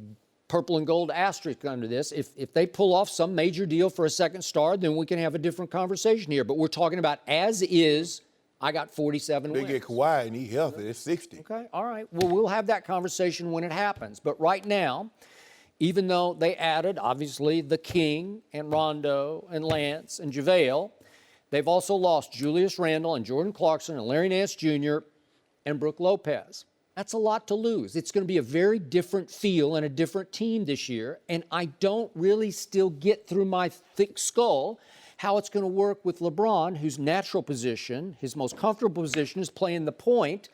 purple and gold asterisk under this. If they pull off some major deal for a second star, then we can have a different conversation here. But we're talking about as is, I got 47 They wins. get Kawhi and he's healthy. It's 60. Okay, all right. Well, we'll have that conversation when it happens. But right now, even though they added, obviously, the King and Rondo and Lance and JaVale, they've also lost Julius Randle and Jordan Clarkson and Larry Nance Jr. and Brook Lopez. That's a lot to lose. It's going to be a very different feel and a different team this year, and I don't really still get through my thick skull how it's going to work with LeBron, whose natural position, his most comfortable position is playing the point,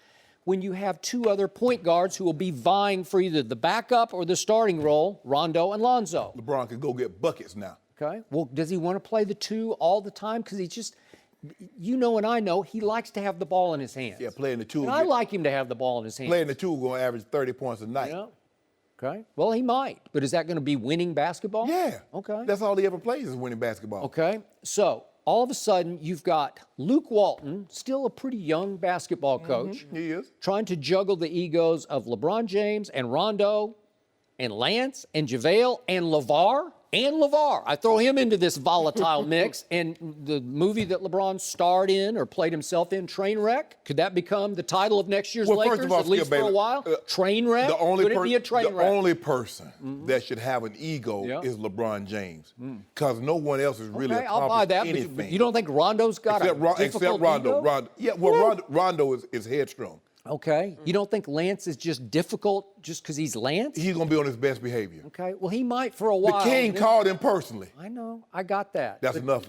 when you have two other point guards who will be vying for either the backup or the starting role, Rondo and Lonzo. LeBron can go get buckets now. Okay. Well, does he want to play the two all the time? Because he just, you know and I know, he likes to have the ball in his hands. Yeah, playing the two. And I like him to have the ball in his hands. Playing the two going to average 30 points a night. Yeah. Okay. Well, he might. But is that going to be winning basketball? Yeah. Okay. That's all he ever plays is winning basketball. Okay. So all of a sudden, you've got Luke Walton, still a pretty young basketball coach. He is. Trying to juggle the egos of LeBron James and Rondo and Lance and JaVale and LeVar. I throw him into this volatile mix. And the movie that LeBron starred in or played himself in, Trainwreck, could that become the title of next year's Lakers, first of all, at least for a while? Trainwreck? Could it be a train the wreck? only person that should have an ego is LeBron James. Because no one else has really accomplished I'll buy that, anything. but you don't think Rondo's got except Rondo. Yeah, well, Rondo is headstrong. Okay. You don't think Lance is just difficult just because he's Lance? He's going to be on his best behavior. Okay. Well, he might for a while. The king called him personally. I know. I got that. That's enough.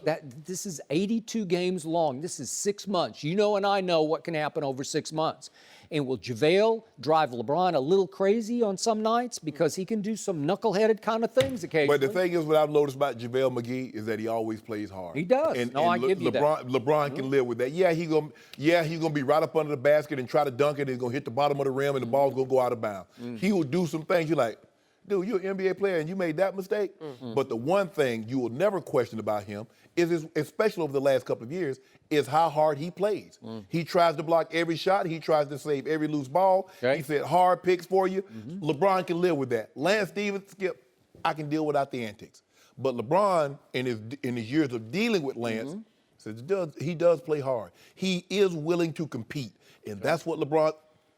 This is 82 games long. This is 6 months. You know and I know what can happen over 6 months. And will JaVale drive LeBron a little crazy on some nights because he can do some knuckleheaded kind of things occasionally? But the thing is, what I've noticed about JaVale McGee is that he always plays hard. He does. I give you that. LeBron can live with that. Yeah, he's gonna be right up under the basket and try to dunk it. And he's gonna hit the bottom of the rim and the ball's gonna go out of bounds. He will do some things you're like, dude, you're an NBA player and you made that mistake. But the one thing you will never question about him is, especially over the last couple of years, is how hard he plays. He tries to block every shot. He tries to save every loose ball. Okay. He said hard picks for you. LeBron can live with that. Lance Stevens, Skip, I can deal without the antics. But LeBron, in his years of dealing with Lance, says he does play hard. He is willing to compete. And that's what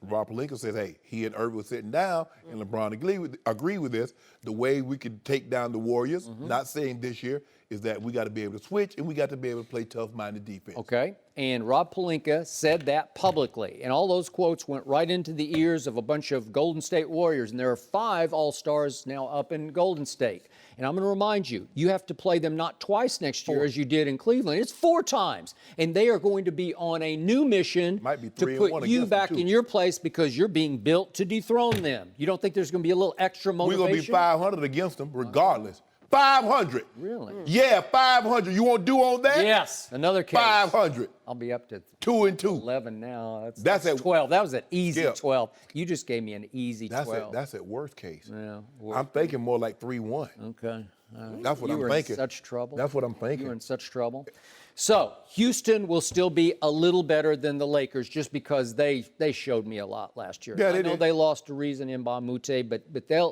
Rob Pelinka says, hey, he and Irving were sitting down, and LeBron agreed with this. The way we could take down the Warriors, not saying this year, is that we got to be able to switch and we got to be able to play tough-minded defense. Okay. And Rob Pelinka said that publicly. And all those quotes went right into the ears of a bunch of Golden State Warriors. And there are 5 All-Stars now up in Golden State. And I'm going to remind you, you have to play them not twice next year as you did in Cleveland. It's 4 times. And they are going to be on a new mission to put you back in your place because you're being built to dethrone them. You don't think there's going to be a little extra motivation? We're going to be 500 against them regardless. 500. Really? Yeah, 500. You want to do on that? Yes. Another case. 500. I'll be up to 2-2. 11 now. That's at 12. That was an easy Skip. 12. You just gave me an easy 12. That's at worst case. Yeah. I'm thinking more like 3-1. Okay. All right. That's what I'm You were thinking. in such trouble. That's what I'm thinking. You were in such trouble. So Houston will still be a little better than the Lakers just because they showed me a lot last year. Yeah, I know did. they lost to Reason in Mute, but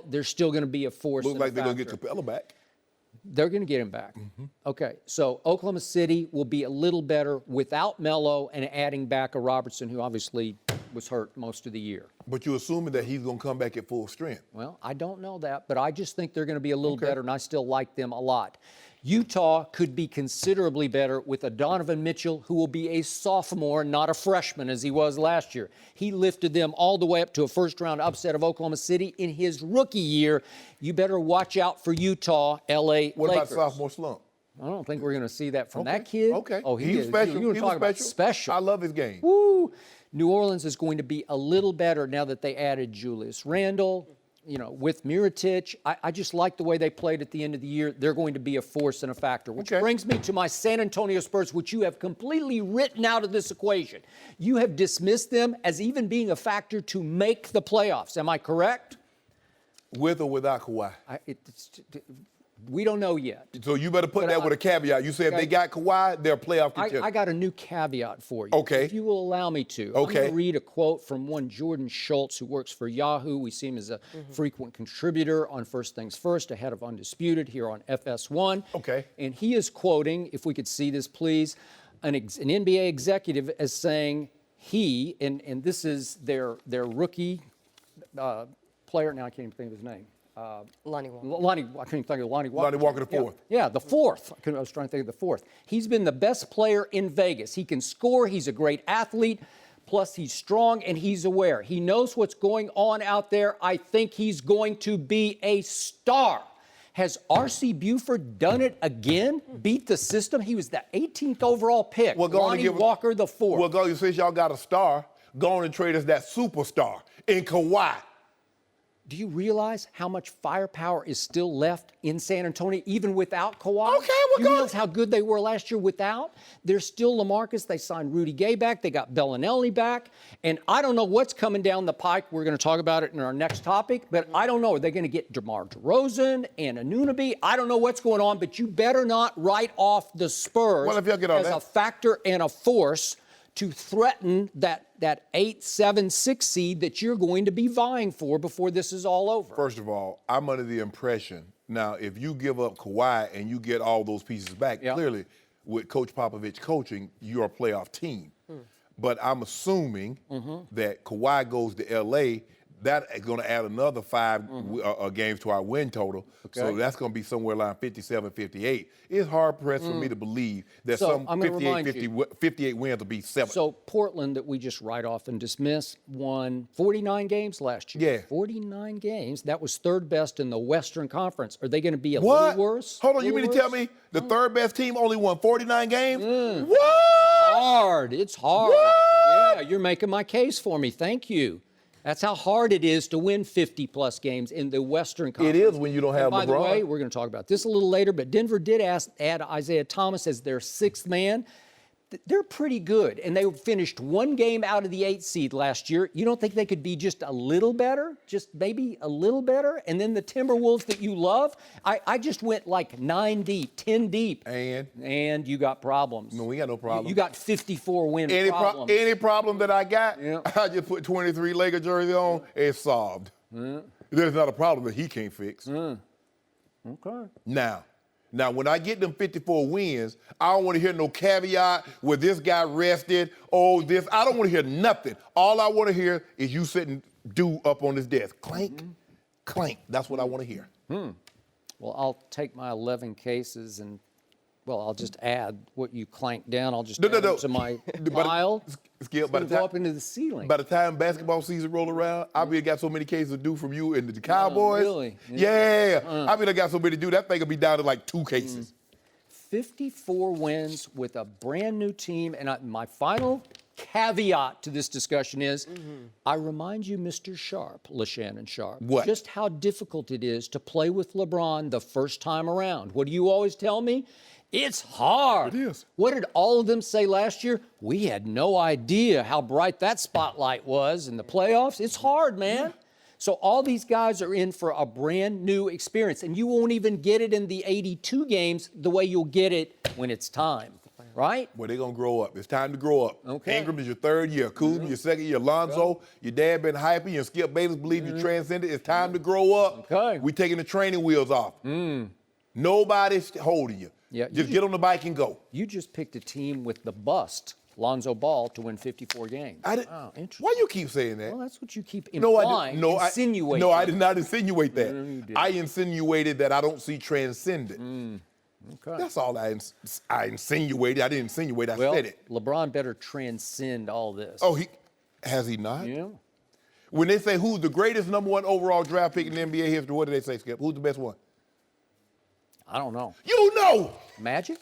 they're still going to be a force. Looks like they're going to factor. get Capella back. They're going to get him back. Okay, so Oklahoma City will be a little better without Melo and adding back a Robertson who obviously was hurt most of the year. But you're assuming that he's going to come back at full strength. Well, I don't know that, but I just think they're going to be a little better, and I still like them a lot. Utah could be considerably better with a Donovan Mitchell who will be a sophomore, not a freshman as he was last year. He lifted them all the way up to a first-round upset of Oklahoma City in his rookie year. You better watch out for Utah, L.A. What Lakers. about sophomore slump? I don't think we're going to see that from that kid. Okay. Oh, he was is. special. You want to talk about special. I love his game. Woo! New Orleans is going to be a little better now that they added Julius Randle. You know, with Mirotic, I just like the way they played at the end of the year. They're going to be a force and a factor, which brings me to my San Antonio Spurs, which you have completely written out of this equation. You have dismissed them as even being a factor to make the playoffs. Am I correct? With or without Kawhi? We don't know yet. So you better put that with a caveat. You said if they got Kawhi, they're playoff contenders. I got a new caveat for you. Okay. If you will allow me to. Okay. I'm going to read a quote from one Jordan Schultz, who works for Yahoo. We see him as a frequent contributor on First Things First, ahead of Undisputed here on FS1. Okay. And he is quoting, if we could see this, please, an NBA executive as saying he, and this is their rookie player, now I can't even think of his name. Lonnie Walker. I couldn't think of Lonnie Walker. Lonnie Walker the fourth. Yeah, the fourth. I was trying to think of the fourth. He's been the best player in Vegas. He can score. He's a great athlete. Plus, he's strong and he's aware. He knows what's going on out there. I think he's going to be a star. Has R.C. Buford done it again? Beat the system? He was the 18th overall pick. Lonnie Walker the fourth. Well, since y'all got a star, Go on and trade us that superstar in Kawhi. Do you realize how much firepower is still left in San Antonio, even without Kawhi? Okay, we're You realize how good they were last year without? There's still LaMarcus. They signed Rudy Gay back. They got Bellinelli back. And I don't know what's coming down the pike. We're going to talk about it in our next topic. But I don't know. Are they going to get DeMar DeRozan and Anunoby? I don't know what's going on. But you better not write off the Spurs Well, if y'all get on as that. a factor and a force to threaten that 8, 7, 6 seed that you're going to be vying for before this is all over. First of all, I'm under the impression, now, if you give up Kawhi and you get all those pieces back, clearly, with Coach Popovich coaching, you're a playoff team. But I'm assuming that Kawhi goes to L.A., that is going to add another 5 games to our win total. Okay. So that's going to be somewhere around 57, 58. It's hard pressed for me to believe that So, some I'm gonna 58 wins will be 7. So Portland, that we just write off and dismiss, won 49 games last year. Yeah. 49 games. That was third best in the Western Conference. Are they going to be a What? little worse? Hold on, you Little mean to tell worse? me the third best team only won 49 games? What? Hard. It's hard. What? Yeah, you're making my case for me. Thank you. That's how hard it is to win 50-plus games in the Western Conference. It is when you don't have By the LeBron. way, we're going to talk about this a little later, but Denver did add Isaiah Thomas as their 6th man. They're pretty good, and they finished 1 game out of the 8th seed last year. You don't think they could be just a little better? Just maybe a little better? And then the Timberwolves that you love, I just went like 9 deep, 10 deep. And you got problems. No, we got no problem. You got 54 win problems. Any problem that I got, Yeah. I just put 23 Laker jersey on, it's solved. There's not a problem that he can't fix. Okay. Now, when I get them 54 wins, I don't want to hear no caveat where this guy rested, this. I don't want to hear nothing. All I want to hear is you sitting due up on this desk. Clank, clank. That's what I want to hear. Well, I'll take my 11 cases and, well, I'll just add what you clanked down. I'll just add them to my pile. Skip, It's going to go up into the ceiling. By the time basketball season roll around, I be got so many cases due from you and the Cowboys. Really? Yeah. I mean, I got so many to do. That thing will be down to like 2 cases. 54 wins with a brand new team. And my final caveat to this discussion is, I remind you, Mr. Sharpe, Shannon Sharpe, What? just how difficult it is to play with LeBron the first time around. What do you always tell me? It's hard. It is. What did all of them say last year? We had no idea how bright that spotlight was in the playoffs. It's hard, man. So all these guys are in for a brand new experience, and you won't even get it in the 82 games the way you'll get it when it's time, right? Well, they're going to grow up. It's time to grow up. Okay. Ingram is your 3rd year. Kuzma, your 2nd year. Lonzo, your dad been hyping. You and Skip Bayless believe you transcended. It's time to grow up. Okay. We taking the training wheels off. Nobody's holding you. Yeah, Just get on the bike and go. You just picked a team with the bust, Lonzo Ball, to win 54 games. Wow, interesting. why you keep saying that? Well, that's what you keep No, implying, insinuating. No, I did not insinuate that. you did. I insinuated that I don't see transcendent. Okay. That's all I insinuated. I didn't insinuate. I said it. LeBron better transcend all this. Oh, has he not? Yeah. When they say who's the greatest #1 overall draft pick in NBA history, what do they say, Skip? Who's the best one? I don't know. You know. Magic?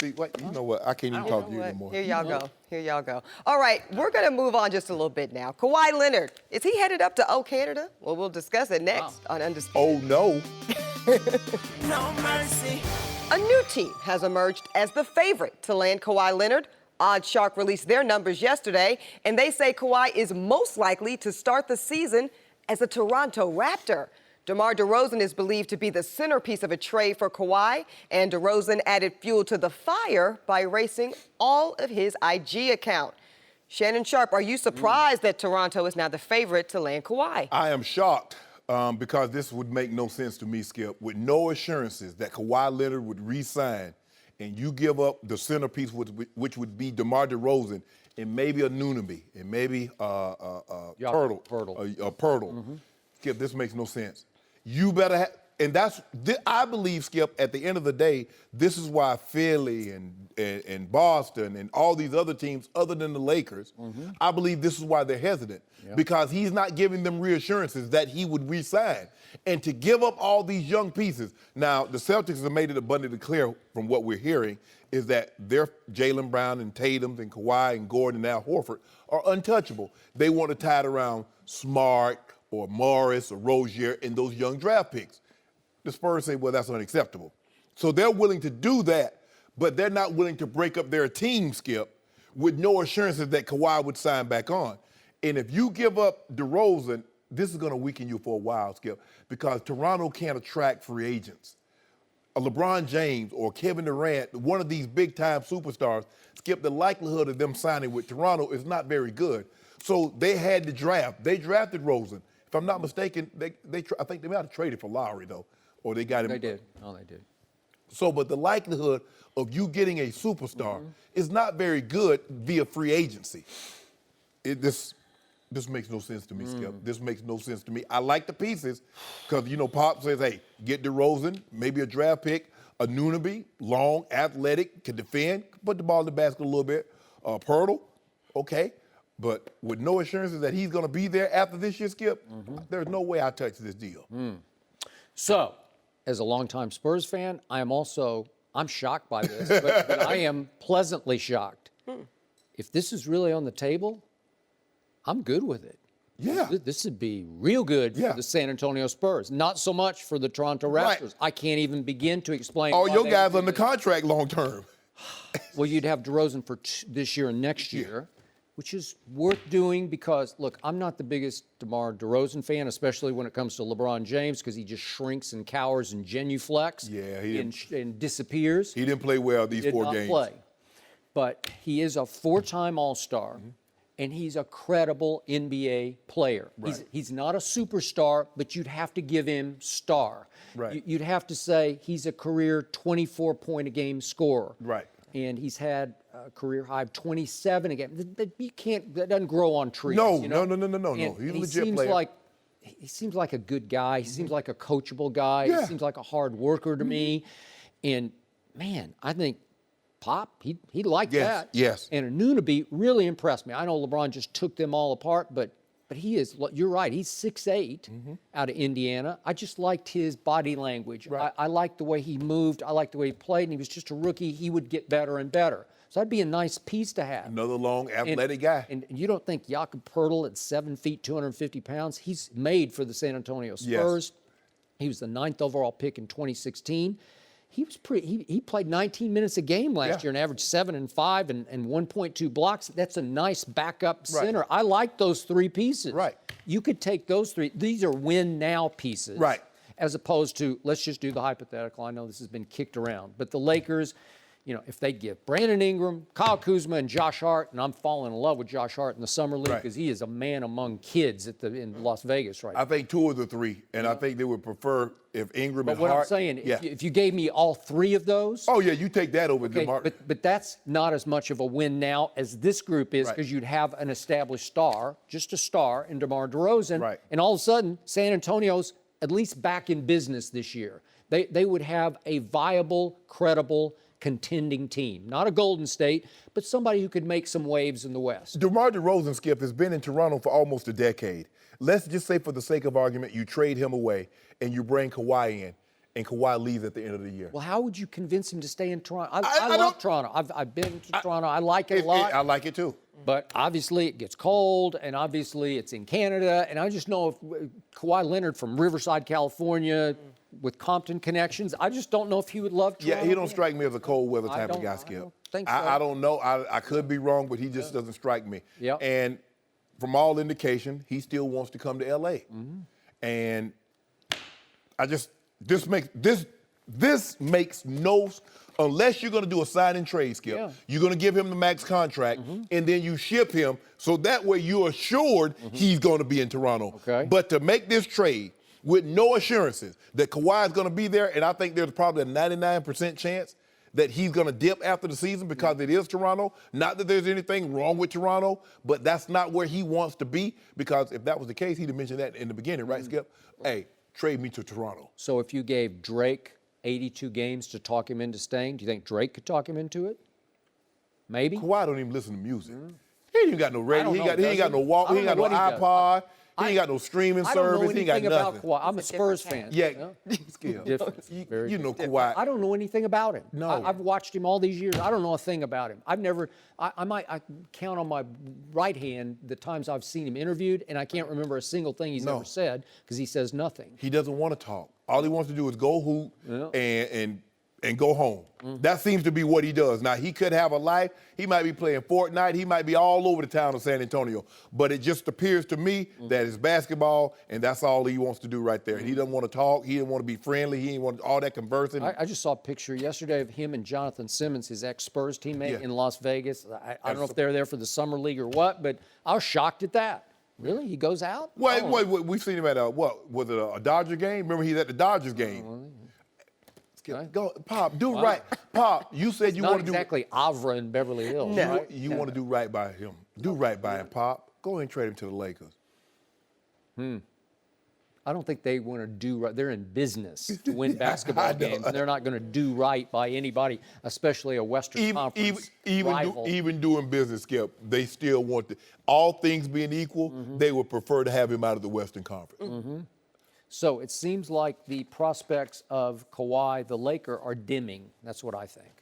See, what? You know what? I can't even talk to you anymore. Here y'all go. Here y'all go. All right, we're going to move on just a little bit now. Kawhi Leonard, is he headed up to Canada? Well, we'll discuss it next on Undisputed. Oh, no. No mercy. A new team has emerged as the favorite to land Kawhi Leonard. OddsShark released their numbers yesterday, and they say Kawhi is most likely to start the season as a Toronto Raptor. DeMar DeRozan is believed to be the centerpiece of a trade for Kawhi, and DeRozan added fuel to the fire by erasing all of his IG account. Shannon Sharpe, are you surprised that Toronto is now the favorite to land Kawhi? I am shocked because this would make no sense to me, Skip. With no assurances that Kawhi Leonard would re-sign, and you give up the centerpiece, which would be DeMar DeRozan, and maybe a Anunoby, and maybe Pirtle. Pirtle. Skip, this makes no sense. You better And I believe, Skip, at the end of the day, this is why Philly and Boston and all these other teams, other than the Lakers, I believe this is why they're hesitant. Because he's not giving them reassurances that he would re-sign. And to give up all these young pieces. Now, the Celtics have made it abundantly clear from what we're hearing is that their Jaylen Brown and Tatum and Kawhi and Gordon and Al Horford are untouchable. They want to tie it around Smart or Morris or Rozier and those young draft picks. The Spurs say, well, that's unacceptable. So they're willing to do that, but they're not willing to break up their team, Skip, with no assurances that Kawhi would sign back on. And if you give up DeRozan, this is going to weaken you for a while, Skip, because Toronto can't attract free agents. A LeBron James or Kevin Durant, one of these big-time superstars, Skip, the likelihood of them signing with Toronto is not very good. So they had to draft. They drafted Rosen. If I'm not mistaken, I think they might have traded for Lowry, though, or they got him. They did. Oh, they did. So, but the likelihood of you getting a superstar is not very good via free agency. This makes no sense to me, Skip. This makes no sense to me. I like the pieces because, Pop says, hey, get DeRozan, maybe a draft pick, a Nuneby, long, athletic, can defend, put the ball in the basket a little bit. Pirtle, okay. But with no assurances that he's going to be there after this year, Skip, there's no way I touch this deal. So, as a longtime Spurs fan, I'm shocked by this, but I am pleasantly shocked. If this is really on the table, I'm good with it. Yeah. This would be real good for the San Antonio Spurs. Not so much for the Toronto Raptors. Right. I can't even begin to explain. All your guys under contract long term. Well, you'd have DeRozan for this year and next year, which is worth doing because, look, I'm not the biggest DeMar DeRozan fan, especially when it comes to LeBron James, because he just shrinks and cowers and genuflects and disappears. He didn't play well these 4 games. Did not play. But he is a 4-time All-Star. And he's a credible NBA player. Right. He's not a superstar, but you'd have to give him star. Right. You'd have to say he's a career 24-point-a-game scorer. Right. And he's had a career high of 27 a game. That doesn't grow on trees. No. You know? No. He's a legit player. He seems like a good guy. He seems like a coachable guy. Yeah. He seems like a hard worker to me. And, man, I think Pop, he liked that. Yes. And Nuneby really impressed me. I know LeBron just took them all apart, but he is, you're right, he's 6'8", out of Indiana. I just liked his body language. Right. I liked the way he moved. I liked the way he played, and he was just a rookie. He would get better and better. So that'd be a nice piece to have. Another long, athletic guy. And you don't think Jakob Poeltl at 7 feet, 250 pounds, he's made for the San Antonio Spurs. Yes. He was the 9th overall pick in 2016. He was he played 19 minutes a game last year and averaged 7 and 5 and 1.2 blocks. That's a nice backup center. I like those 3 pieces. Right. You could take those 3. These are win now pieces. Right. As opposed to, let's just do the hypothetical. I know this has been kicked around, but the Lakers, if they give Brandon Ingram, Kyle Kuzma, and Josh Hart, and I'm falling in love with Josh Hart in the summer league because he is a man among kids in Las Vegas right now. I think 2 of the 3, and I think they would prefer if Ingram and But what Hart. I'm saying, if you gave me all 3 of those. Oh, yeah, you take that over Okay, DeMar. but that's not as much of a win now as this group is because you'd have an established star, just a star in DeMar DeRozan. Right. And all of a sudden, San Antonio's at least back in business this year. They would have a viable, credible, contending team. Not a Golden State, but somebody who could make some waves in the West. DeMar DeRozan, Skip, has been in Toronto for almost a decade. Let's just say for the sake of argument, you trade him away and you bring Kawhi in, and Kawhi leaves at the end of the year. Well, how would you convince him to stay in Toronto? I love Toronto. I've been to Toronto. I like it a lot. I like it too. But obviously it gets cold, and obviously it's in Canada. And I just know if Kawhi Leonard from Riverside, California, with Compton connections, I just don't know if he would love Toronto. Yeah, he don't strike me as a cold weather type of guy, Skip. I don't think so. I don't know. I could be wrong, but he just doesn't strike me. Yep. And from all indication, he still wants to come to L.A. And this makes no, unless you're going to do a sign and trade, Skip, you're going to give him the max contract, and then you ship him, so that way you're assured he's going to be in Toronto. Okay. But to make this trade with no assurances that Kawhi is going to be there, and I think there's probably a 99% chance that he's going to dip after the season because it is Toronto. Not that there's anything wrong with Toronto, but that's not where he wants to be, because if that was the case, he'd have mentioned that in the beginning, right, Skip? Hey, trade me to Toronto. So if you gave Drake 82 games to talk him into staying, do you think Drake could talk him into it? Maybe. Kawhi don't even listen to music. He ain't even got no radio. He ain't got no walk. I He ain't don't got no know what he does. iPod. He ain't got no streaming I don't know service. He ain't got anything about nothing. Kawhi. I'm a Spurs fan. Yeah, Skip. Different. Very you know different. Kawhi. I don't know anything about him. No. I've watched him all these years. I don't know a thing about him. I've never, I count on my right hand the times I've seen him interviewed, and I can't remember a single thing he's ever said because he says nothing. He doesn't want to talk. All he wants to do is go hoop and go home. That seems to be what he does. Now, he could have a life. He might be playing Fortnite. He might be all over the town of San Antonio. But it just appears to me that it's basketball, and that's all he wants to do right there. He doesn't want to talk. He doesn't want to be friendly. He didn't want all that conversing. I just saw a picture yesterday of him and Jonathan Simmons, his ex-Spurs teammate in Las Vegas. I don't know if they're there for the summer league or what, but I was shocked at that. Really? He goes out? Wait, we've seen him at what was it, a Dodger game? Remember, he's at the Dodgers game. Go, Pop, do right. Pop, you said you want to do... Not exactly Avra in Beverly Hills, right? You want to do right by him. Do right by him, Pop. Go ahead and trade him to the Lakers. I don't think they want to do right. They're in business to win basketball games, and they're not going to do right by anybody, especially a Western Conference rival. Even doing business, Skip, they still want to... All things being equal, they would prefer to have him out of the Western Conference. So it seems like the prospects of Kawhi, the Laker, are dimming. That's what I think.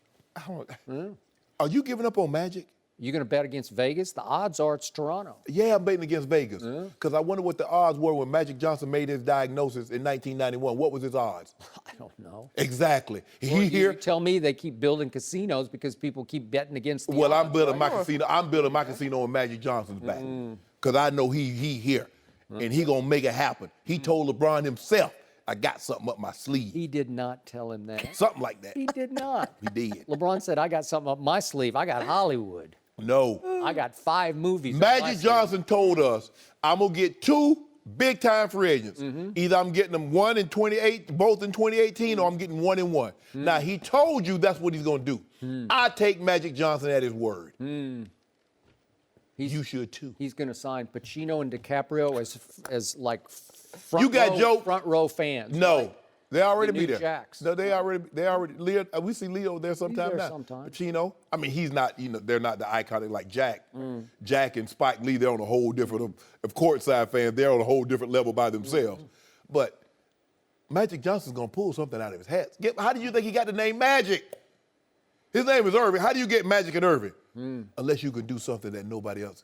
Are you giving up on Magic? You going to bet against Vegas? The odds are it's Toronto. Yeah, I'm betting against Vegas. Because I wonder what the odds were when Magic Johnson made his diagnosis in 1991. What was his odds? I don't know. Exactly. Well, you tell me they keep building casinos because people keep betting against the Well, odds, I'm building right? my casino. I'm building my casino on Magic Johnson's back. Because I know he here. And he going to make it happen. He told LeBron himself, I got something up my sleeve. He did not tell him that. Something like that. He did not. He did. LeBron said, I got something up my sleeve. I got Hollywood. No. I got 5 movies. up my Magic sleeve. Johnson told us, I'm going to get 2 big-time free agents. Either I'm getting them both in 2018, or I'm getting 1 and 1. Now, he told you that's what he's going to do. I take Magic Johnson at his word. You should, too. He's going to sign Pacino and DiCaprio as like front row fans. No. Right? They already The be new there. Jacks. No, they already. Leo, we see Leo there sometime there now. sometime. Pacino. I mean, he's not. They're not the iconic like Jack. Jack and Spike Lee. They're on a whole different. Of courtside fans, they're on a whole different level by themselves. But Magic Johnson's gonna pull something out of his hat. How do you think he got the name Magic? His name is Irving. How do you get Magic and Irving? Unless you can do something that nobody else.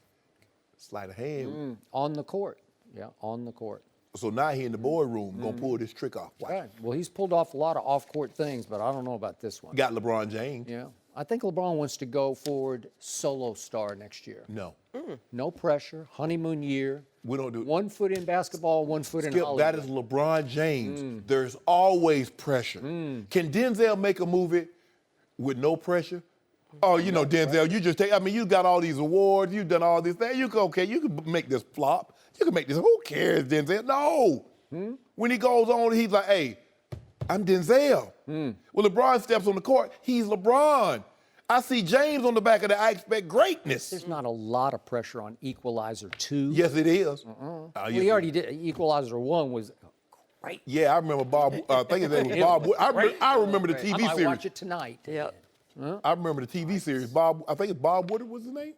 Sleight of hand. On the court. Yeah, on the court. So now he in the boardroom gonna pull this trick off. Wow. Right. Well, he's pulled off a lot of off-court things, but I don't know about this one. Got LeBron James. Yeah. I think LeBron wants to go forward solo star next year. No. No pressure, honeymoon year. We don't do 1 foot in basketball, 1 foot in Hollywood. That is LeBron James. There's always pressure. Can Denzel make a movie with no pressure? Oh, Denzel, you just take, you got all these awards, you've done all these things. You can make this flop. You can make this, who cares, Denzel? No. When he goes on, he's like, hey, I'm Denzel. When LeBron steps on the court, he's LeBron. I see James on the back of that. I expect greatness. There's not a lot of pressure on Equalizer 2. Yes, it is. Well, he already did. Equalizer 1 was great. Yeah, I remember Bob. I think his name was Bob. I remember the TV I might series. watch it tonight. Yep. I remember the TV series. Bob. I think it's Bob Woodard was his name.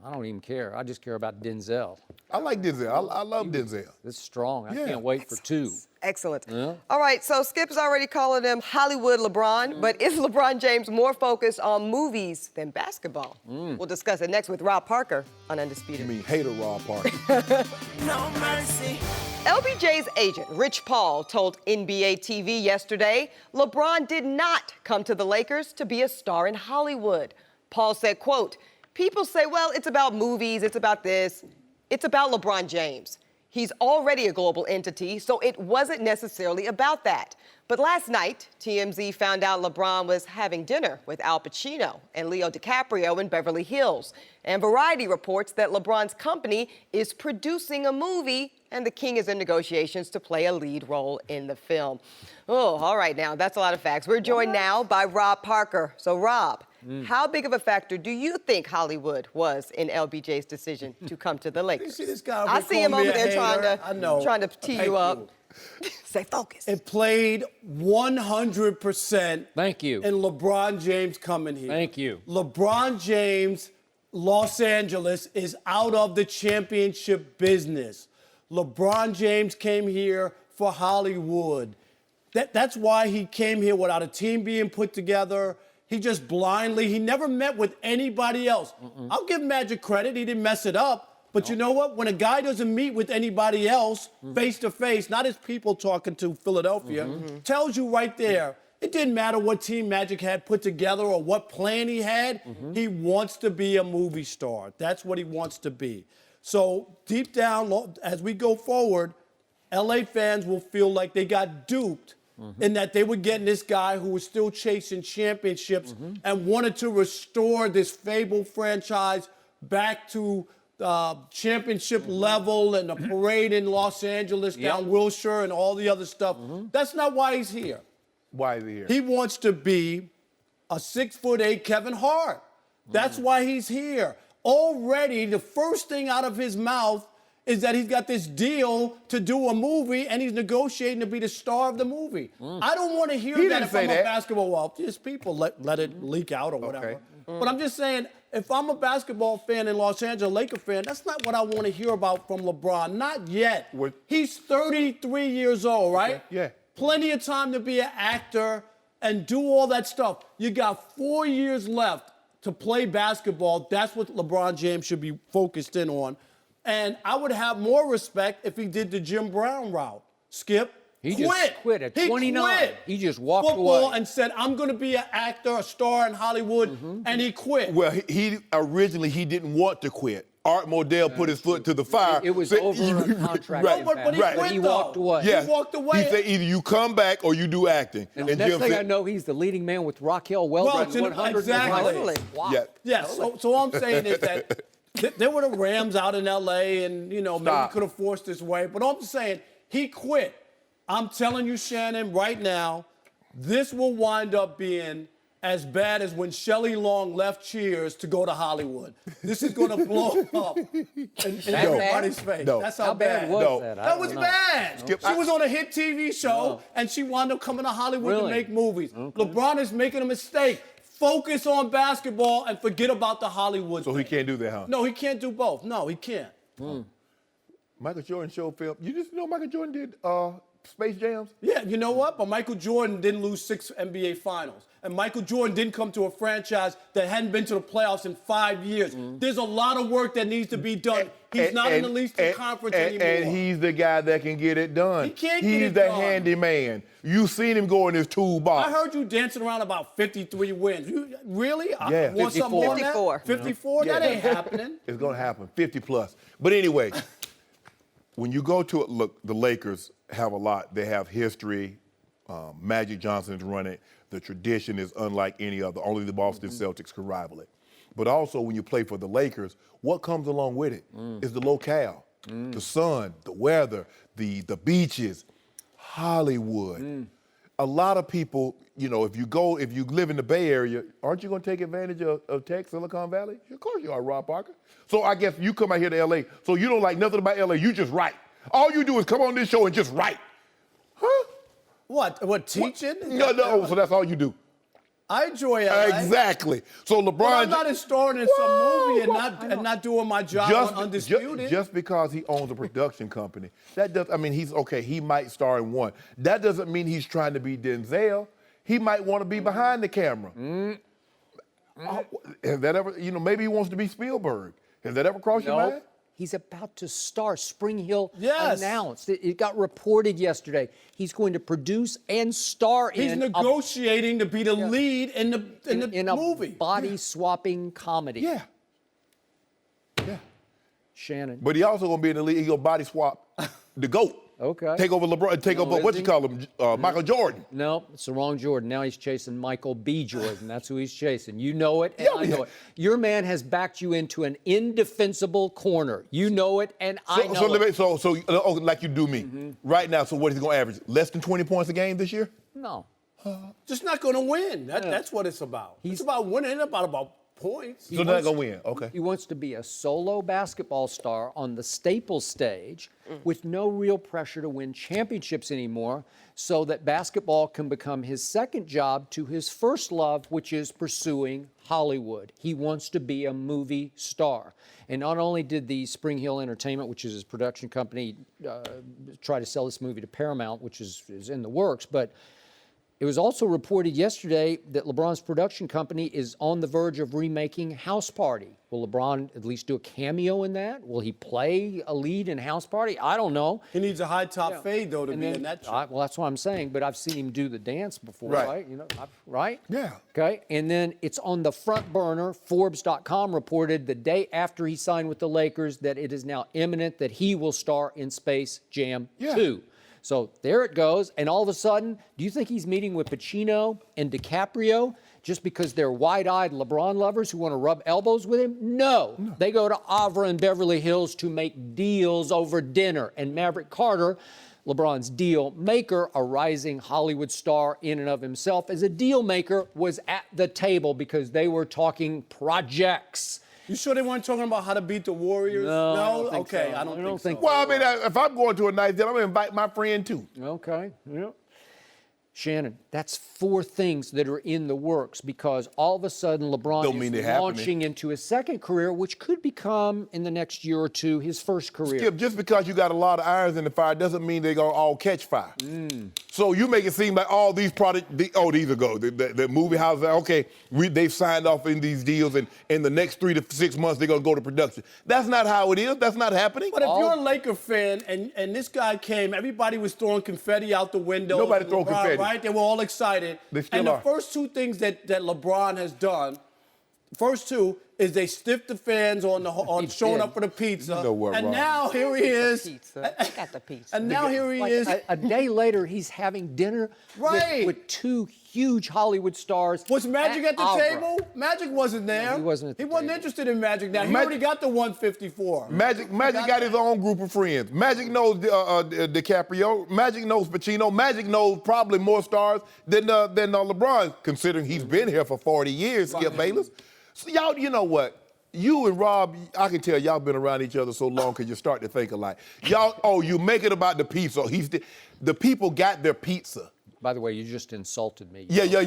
I don't even care. I just care about Denzel. I like Denzel. I love Denzel. It's strong. I Yeah. can't wait for 2. Excellent. Yeah. All right, so Skip's already calling him Hollywood LeBron, but is LeBron James more focused on movies than basketball? We'll discuss it next with Rob Parker on Undisputed. You mean hater Rob Parker? No mercy. LBJ's agent, Rich Paul, told NBA TV yesterday LeBron did not come to the Lakers to be a star in Hollywood. Paul said, quote, people say, well, it's about movies, it's about this. It's about LeBron James. He's already a global entity, so it wasn't necessarily about that. But last night, TMZ found out LeBron was having dinner with Al Pacino and Leo DiCaprio in Beverly Hills. And Variety reports that LeBron's company is producing a movie and the King is in negotiations to play a lead role in the film. Oh, all right now, that's a lot of facts. We're joined now by Rob Parker. So Rob, how big of a factor do you think Hollywood was in LBJ's decision to come to the Lakers? See this guy I see him over there trying to tee you up. Say focus. It played 100%. Thank you. In LeBron James coming here. Thank you. LeBron James, Los Angeles, is out of the championship business. LeBron James came here for Hollywood. That's why he came here without a team being put together. He just blindly, he never met with anybody else. I'll give Magic credit, he didn't mess it up. But you know what? When a guy doesn't meet with anybody else face to face, not his people talking to Philadelphia, tells you right there, it didn't matter what team Magic had put together or what plan he had. He wants to be a movie star. That's what he wants to be. So deep down, as we go forward, LA fans will feel like they got duped in that they were getting this guy who was still chasing championships and wanted to restore this fabled franchise back to championship level and the parade in Los Angeles down Wilshire and all the other stuff. That's not why he's here. Why is he here? He wants to be a 6'8" Kevin Hart. That's why he's here. Already, the first thing out of his mouth is that he's got this deal to do a movie and he's negotiating to be the star of the movie. I don't want to hear that if I'm a basketball. Well, just people let it leak out or whatever. But I'm just saying, if I'm a basketball fan in Los Angeles, Laker fan, that's not what I want to hear about from LeBron. Not yet. He's 33 years old, right? Yeah. Plenty of time to be an actor and do all that stuff. You got 4 years left to play basketball. That's what LeBron James should be focused in on. And I would have more respect if he did the Jim Brown route. Skip. He just quit at 29. Quit He just walked football away and said, I'm going to be an actor, a star in Hollywood, and he quit. Well, he originally didn't want to quit. Art Modell put his foot to the fire. It was over a contract. Right. No, but he quit, He walked away. Yeah. He walked away. He said either you come back or you do acting. And and next Jim thing said, I know, he's the leading man with Raquel Well, Welch. exactly. Wow. Yeah. Yeah, so all I'm saying is that there were the Rams out in L.A. and, maybe could have forced his way. But all I'm saying, he quit. I'm telling you, Shannon, right now, this will wind up being as bad as when Shelley Long left Cheers to go to Hollywood. This is going to blow up in everybody's face. No. That's how bad was that? That was bad. She was on a hit TV show, and she wound up coming to Hollywood to make movies. LeBron is making a mistake. Focus on basketball and forget about the Hollywood So thing. he can't do that, huh? No, he can't do both. No, he can't. Michael Jordan showed film. You just know Michael Jordan did Space Jams? Yeah, you know what? But Michael Jordan didn't lose 6 NBA Finals. And Michael Jordan didn't come to a franchise that hadn't been to the playoffs in 5 years. There's a lot of work that needs to be done. He's not in the Eastern Conference anymore. And he's the guy that can get it done. He can't get He's it the done. handyman. You seen him go in his toolbox. I heard you dancing around about 53 wins. You, really? Yeah. I want something more than that? 54. 54? Yeah. That ain't happening. It's going to happen, 50 plus. But anyway, when you go to it, look, the Lakers have a lot. They have history. Magic Johnson is running. The tradition is unlike any other. Only the Boston Celtics can rival it. But also, when you play for the Lakers, what comes along with it is the locale, the sun, the weather, the beaches, Hollywood. A lot of people, if you live in the Bay Area, aren't you going to take advantage of Tech, Silicon Valley? Of course you are, Rob Parker. So I guess you come out here to L.A., so you don't like nothing about L.A., you just write. All you do is come on this show and just write. Huh? What, teaching? No, so that's all you do. I enjoy LA. Exactly. So LeBron. But I'm not starring in some movie and not doing my job on Undisputed. Just because he owns a production company, that does. I mean, he's okay. He might star in one. That doesn't mean he's trying to be Denzel. He might want to be behind the camera. Has that ever? Maybe he wants to be Spielberg. Has that ever crossed your mind? He's about to star. Spring Hill Yes. announced. It got reported yesterday. He's going to produce and star He's negotiating to be the lead in the movie. Body-swapping comedy. Yeah. Shannon. But he also gonna be in the league. He gonna body swap the GOAT. Okay. Take over LeBron. Take over is what he? you call him, Michael Jordan. No, it's the wrong Jordan. Now he's chasing Michael B. Jordan. That's who he's chasing. You know it, and I know it. Your man has backed you into an indefensible corner. You know it, and I know it. So like you do me right now. So what is he gonna average? Less than 20 points a game this year? No. Just not going to win. That's what it's about. It's about winning. It's about points. So they're not going to win. Okay. He wants to be a solo basketball star on the Staples stage with no real pressure to win championships anymore, so that basketball can become his second job to his first love, which is pursuing Hollywood. He wants to be a movie star. And not only did the Spring Hill Entertainment, which is his production company, try to sell this movie to Paramount, which is in the works, but it was also reported yesterday that LeBron's production company is on the verge of remaking House Party. Will LeBron at least do a cameo in that? Will he play a lead in House Party? I don't know. He needs a high top fade, though, to be in that show. Well, that's what I'm saying, but I've seen him do the dance before, Right. right? You know, right? Yeah. Okay, and then it's on the front burner. Forbes.com reported the day after he signed with the Lakers that it is now imminent that he will star in Space Jam 2. So there it goes, and all of a sudden, do you think he's meeting with Pacino and DiCaprio just because they're wide-eyed LeBron lovers who want to rub elbows with him? No. They go to Avra in Beverly Hills to make deals over dinner. And Maverick Carter, LeBron's deal maker, a rising Hollywood star in and of himself, as a deal maker, was at the table because they were talking projects. You sure they weren't talking about how to beat the Warriors? No, I don't think okay, so. I don't think so. Well, I mean, if I'm going to a nice dinner, I'm going to invite my friend, too. Okay, yeah. Shannon, that's 4 things that are in the works because all of a sudden LeBron is launching into his second career, which could become, in the next year or two, his first career. Skip, just because you got a lot of irons in the fire doesn't mean they're going to all catch fire. So you make it seem like all these products, these are go. The movie houses, okay, they've signed off in these deals, and in the next 3 to 6 months, they're going to go to production. That's not how it is. That's not happening. But if you're a Laker fan and this guy came, everybody was throwing confetti out the window. Nobody throwing confetti. Right? They were all excited. They still and are. the first 2 things that LeBron has done, first 2 is they stiffed the fans on showing up for the pizza. You know what, and Rob? now here he is. Pizza. I got the pizza. And now here he is. A day later, he's having dinner with 2 huge Hollywood stars. Was Magic at the Avra. table? Magic wasn't there. No, he wasn't at the He wasn't table. interested in Magic now. He already got the 154. Magic got his own group of friends. Magic knows DiCaprio. Magic knows Pacino. Magic knows probably more stars than LeBron, considering he's been here for 40 years, Skip Bayless. So y'all, you know what? You and Rob, I can tell y'all been around each other so long because you start to think alike. Y'all, you make it about the pizza. The people got their pizza. By the way, you just insulted me. Yeah. Y'all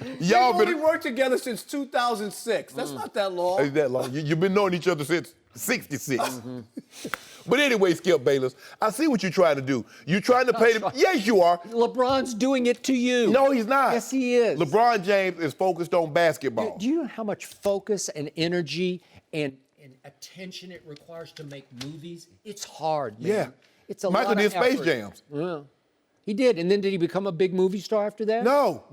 We've only worked together since 2006. That's not that long. Ain't that long? You've been knowing each other since 66. But anyway, Skip Bayless, I see what you're trying to do. You're trying to pay them. Yes, you are. LeBron's doing it to you. No, he's not. Yes, he is. LeBron James is focused on basketball. Do you know how much focus and energy and attention it requires to make movies? It's hard, man. Yeah. It's a Michael lot did of Space effort. Jams. Yeah. He did. And then did he become a big movie star after that? No.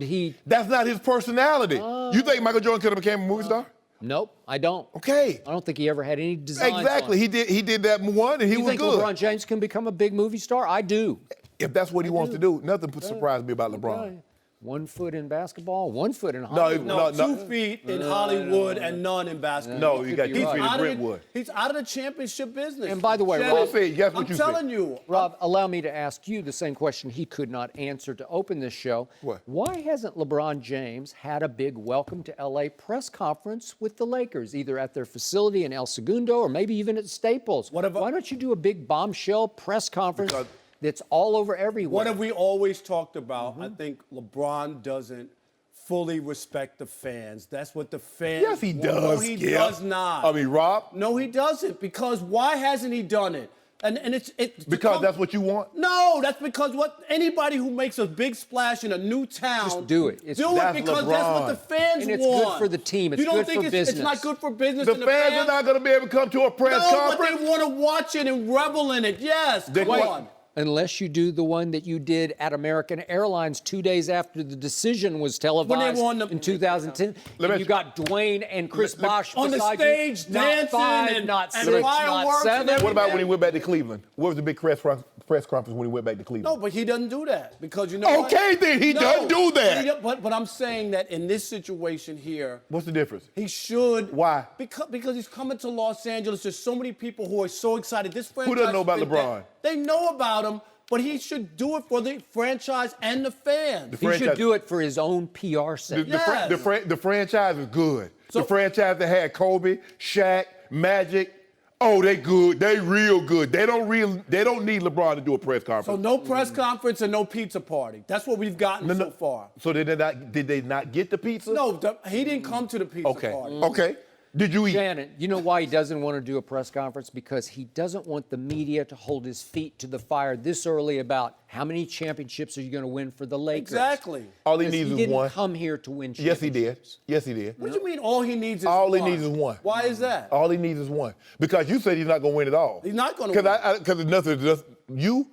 That's not his personality. You think Michael Jordan could have became a movie star? Nope, I don't. Okay. I don't think he ever had any designs Exactly. on it. He did that one, and he You was think good. LeBron James can become a big movie star? I do. If that's what he wants to do, nothing would surprise me about LeBron. Okay. 1 foot in basketball, 1 foot in Hollywood. No, 2 feet in Hollywood and none in basketball. No, you got 2 feet in Brentwood. He's out of the championship business. And by the way, Shannon, Rob, I'm telling you. Rob, allow me to ask you the same question he could not answer to open this show. What? Why hasn't LeBron James had a big welcome to LA press conference with the Lakers, either at their facility in El Segundo or maybe even at Staples? Why don't you do a big bombshell press conference that's all over everywhere? What have we always talked about? I think LeBron doesn't fully respect the fans. That's what the fans Yes, he want. does. No, he Skip. does not. I mean, Rob? No, he doesn't. Because why hasn't he done it? And it's Because that's what you want? No, that's because anybody who makes a big splash in a new town, Just do it. Because that's that's what the LeBron. fans And it's want. good for the team. It's you don't good think for it's business. not good for business. The and fans are not going to be able to come to a press No, conference. but they want to watch it and revel in it. Yes, come on. Unless you do the one that you did at American Airlines 2 days after the decision was televised won in 2010. And you got Dwayne and Chris Bosh on the beside stage you. Not dancing 5, and not and 6, not fireworks 7. and What about when he went back to Cleveland? What was the big press conference when he went back to Cleveland? No, but he doesn't do that because you know. Okay, what? then he doesn't do that. But I'm saying that in this situation here, What's the difference? he should. Why? Because he's coming to Los Angeles. There's so many people who are so excited. This franchise. doesn't know about been LeBron? They know about him, but he should do it for the franchise and the fans. He should do it for his own PR sake. The franchise is good. The franchise that had Kobe, Shaq, Magic. Oh, they good. They real good. They don't need LeBron to do a press conference. So no press conference and no pizza party. That's what we've gotten so far. So did they not get the pizza? No, he didn't come to the pizza party. Okay. Did you eat? Shannon, you know why he doesn't want to do a press conference? Because he doesn't want the media to hold his feet to the fire this early about how many championships are you going to win for the Lakers. Exactly. All he needs is one. He didn't come here to win Yes, he championships. did. Yes, he did. What do you mean all he needs is one? All he needs is one. Why is that? All he needs is one. Because you said he's not going to win it all. He's not going to win. Because there's nothing, just you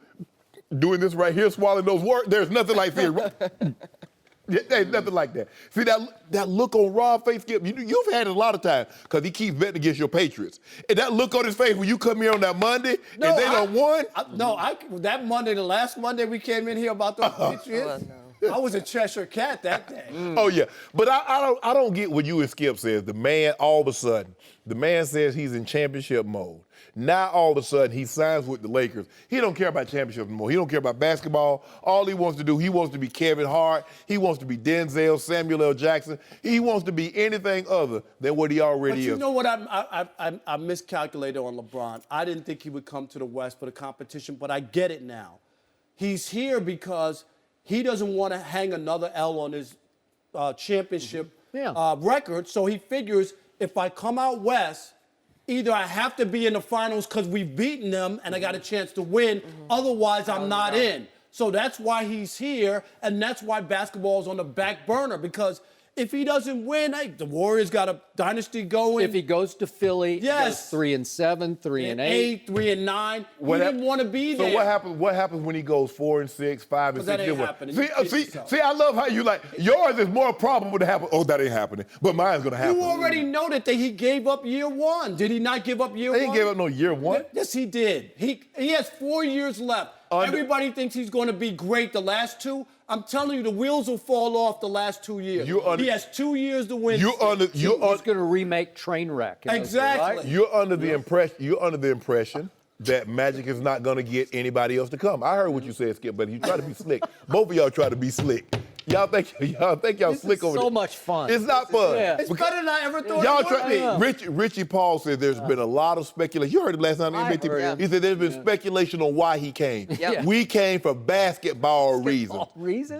doing this right here, swallowing those words, there's nothing like this. There's nothing like that. See, that look on Rob's face, Skip, you've had it a lot of times because he keeps betting against your Patriots. And that look on his face when you come here on that Monday and they done won. That Monday, the last Monday we came in here about those Patriots, I was a Cheshire cat that day. Oh, yeah. But I don't get what you and Skip says. The man, all of a sudden, the man says he's in championship mode. Now, all of a sudden, he signs with the Lakers. He don't care about championships anymore. He don't care about basketball. All he wants to do, he wants to be Kevin Hart. He wants to be Denzel, Samuel L. Jackson. He wants to be anything other than what he already is. But you know what I miscalculated on LeBron. I didn't think he would come to the West for the competition, but I get it now. He's here because he doesn't want to hang another L on his championship record, so he figures if I come out West, either I have to be in the finals because we've beaten them and I got a chance to win. Otherwise, I'm not in. So that's why he's here, and that's why basketball is on the back burner, because if he doesn't win, the Warriors got a dynasty going. If he goes to Philly, he goes 3-7, 3-8. 3-9. He didn't want to be there. So what happens when he goes 4-6, 5-6? Because that ain't happening. See, I love how you like, yours is more probable to happen. Oh, that ain't happening. But mine's going to happen. You already know that he gave up year one. Did he not give up year one? He didn't give up no year one. Yes, he did. He has 4 years left. Everybody thinks he's going to be great the last two. I'm telling you, the wheels will fall off the last 2 years. He has 2 years to win. He's going to remake Trainwreck. Exactly. Right? You're under the impression that Magic is not going to get anybody else to come. I heard what you said, Skip, but you try to be slick. Both of y'all try to be slick. Y'all think y'all slick over there. So much fun. It's not fun. It's better than I ever thought it would be. Richie Paul said there's been a lot of speculation. You heard it last time. He said there's been speculation on why he came. We came for basketball reasons.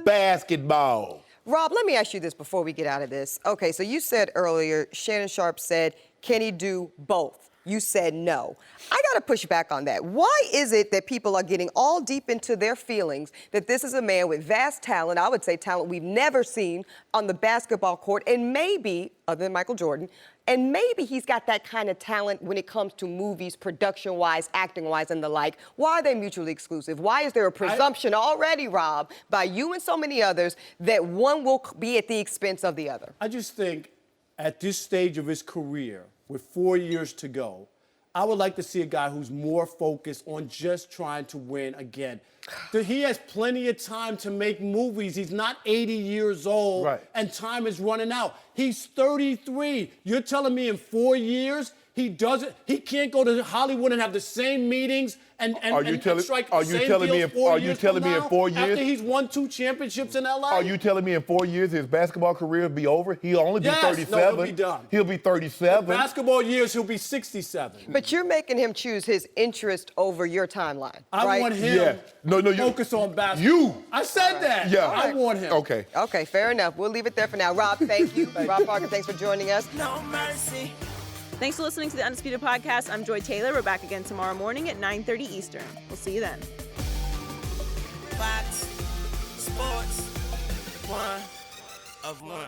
Basketball. Rob, let me ask you this before we get out of this. Okay, so you said earlier, Shannon Sharpe said, can he do both? You said no. I got to push back on that. Why is it that people are getting all deep into their feelings that this is a man with vast talent, I would say talent we've never seen on the basketball court, and maybe, other than Michael Jordan, and maybe he's got that kind of talent when it comes to movies, production-wise, acting-wise, and the like. Why are they mutually exclusive? Why is there a presumption already, Rob, by you and so many others, that one will be at the expense of the other? I just think at this stage of his career, with 4 years to go, I would like to see a guy who's more focused on just trying to win again. He has plenty of time to make movies. He's not 80 years old, and time is running out. He's 33. You're telling me in 4 years he can't go to Hollywood and have the same meetings and strike the same deals 4 years from now, 4 years? after he's won 2 championships in LA? Are you telling me in 4 years his basketball career will be over? He'll only be 37. No, he'll be done. He'll be 37. In basketball years, he'll be 67. But you're making him choose his interest over your timeline, I want him to focus on basketball. I said that. Yeah. I want him. Okay. Okay, fair enough. We'll leave it there for now. Rob, thank you. Rob Parker, thanks for joining us. No mercy. Thanks for listening to the Undisputed Podcast. I'm Joy Taylor. We're back again tomorrow morning at 9:30 Eastern. We'll see you then. Fox Sports 1 of 1.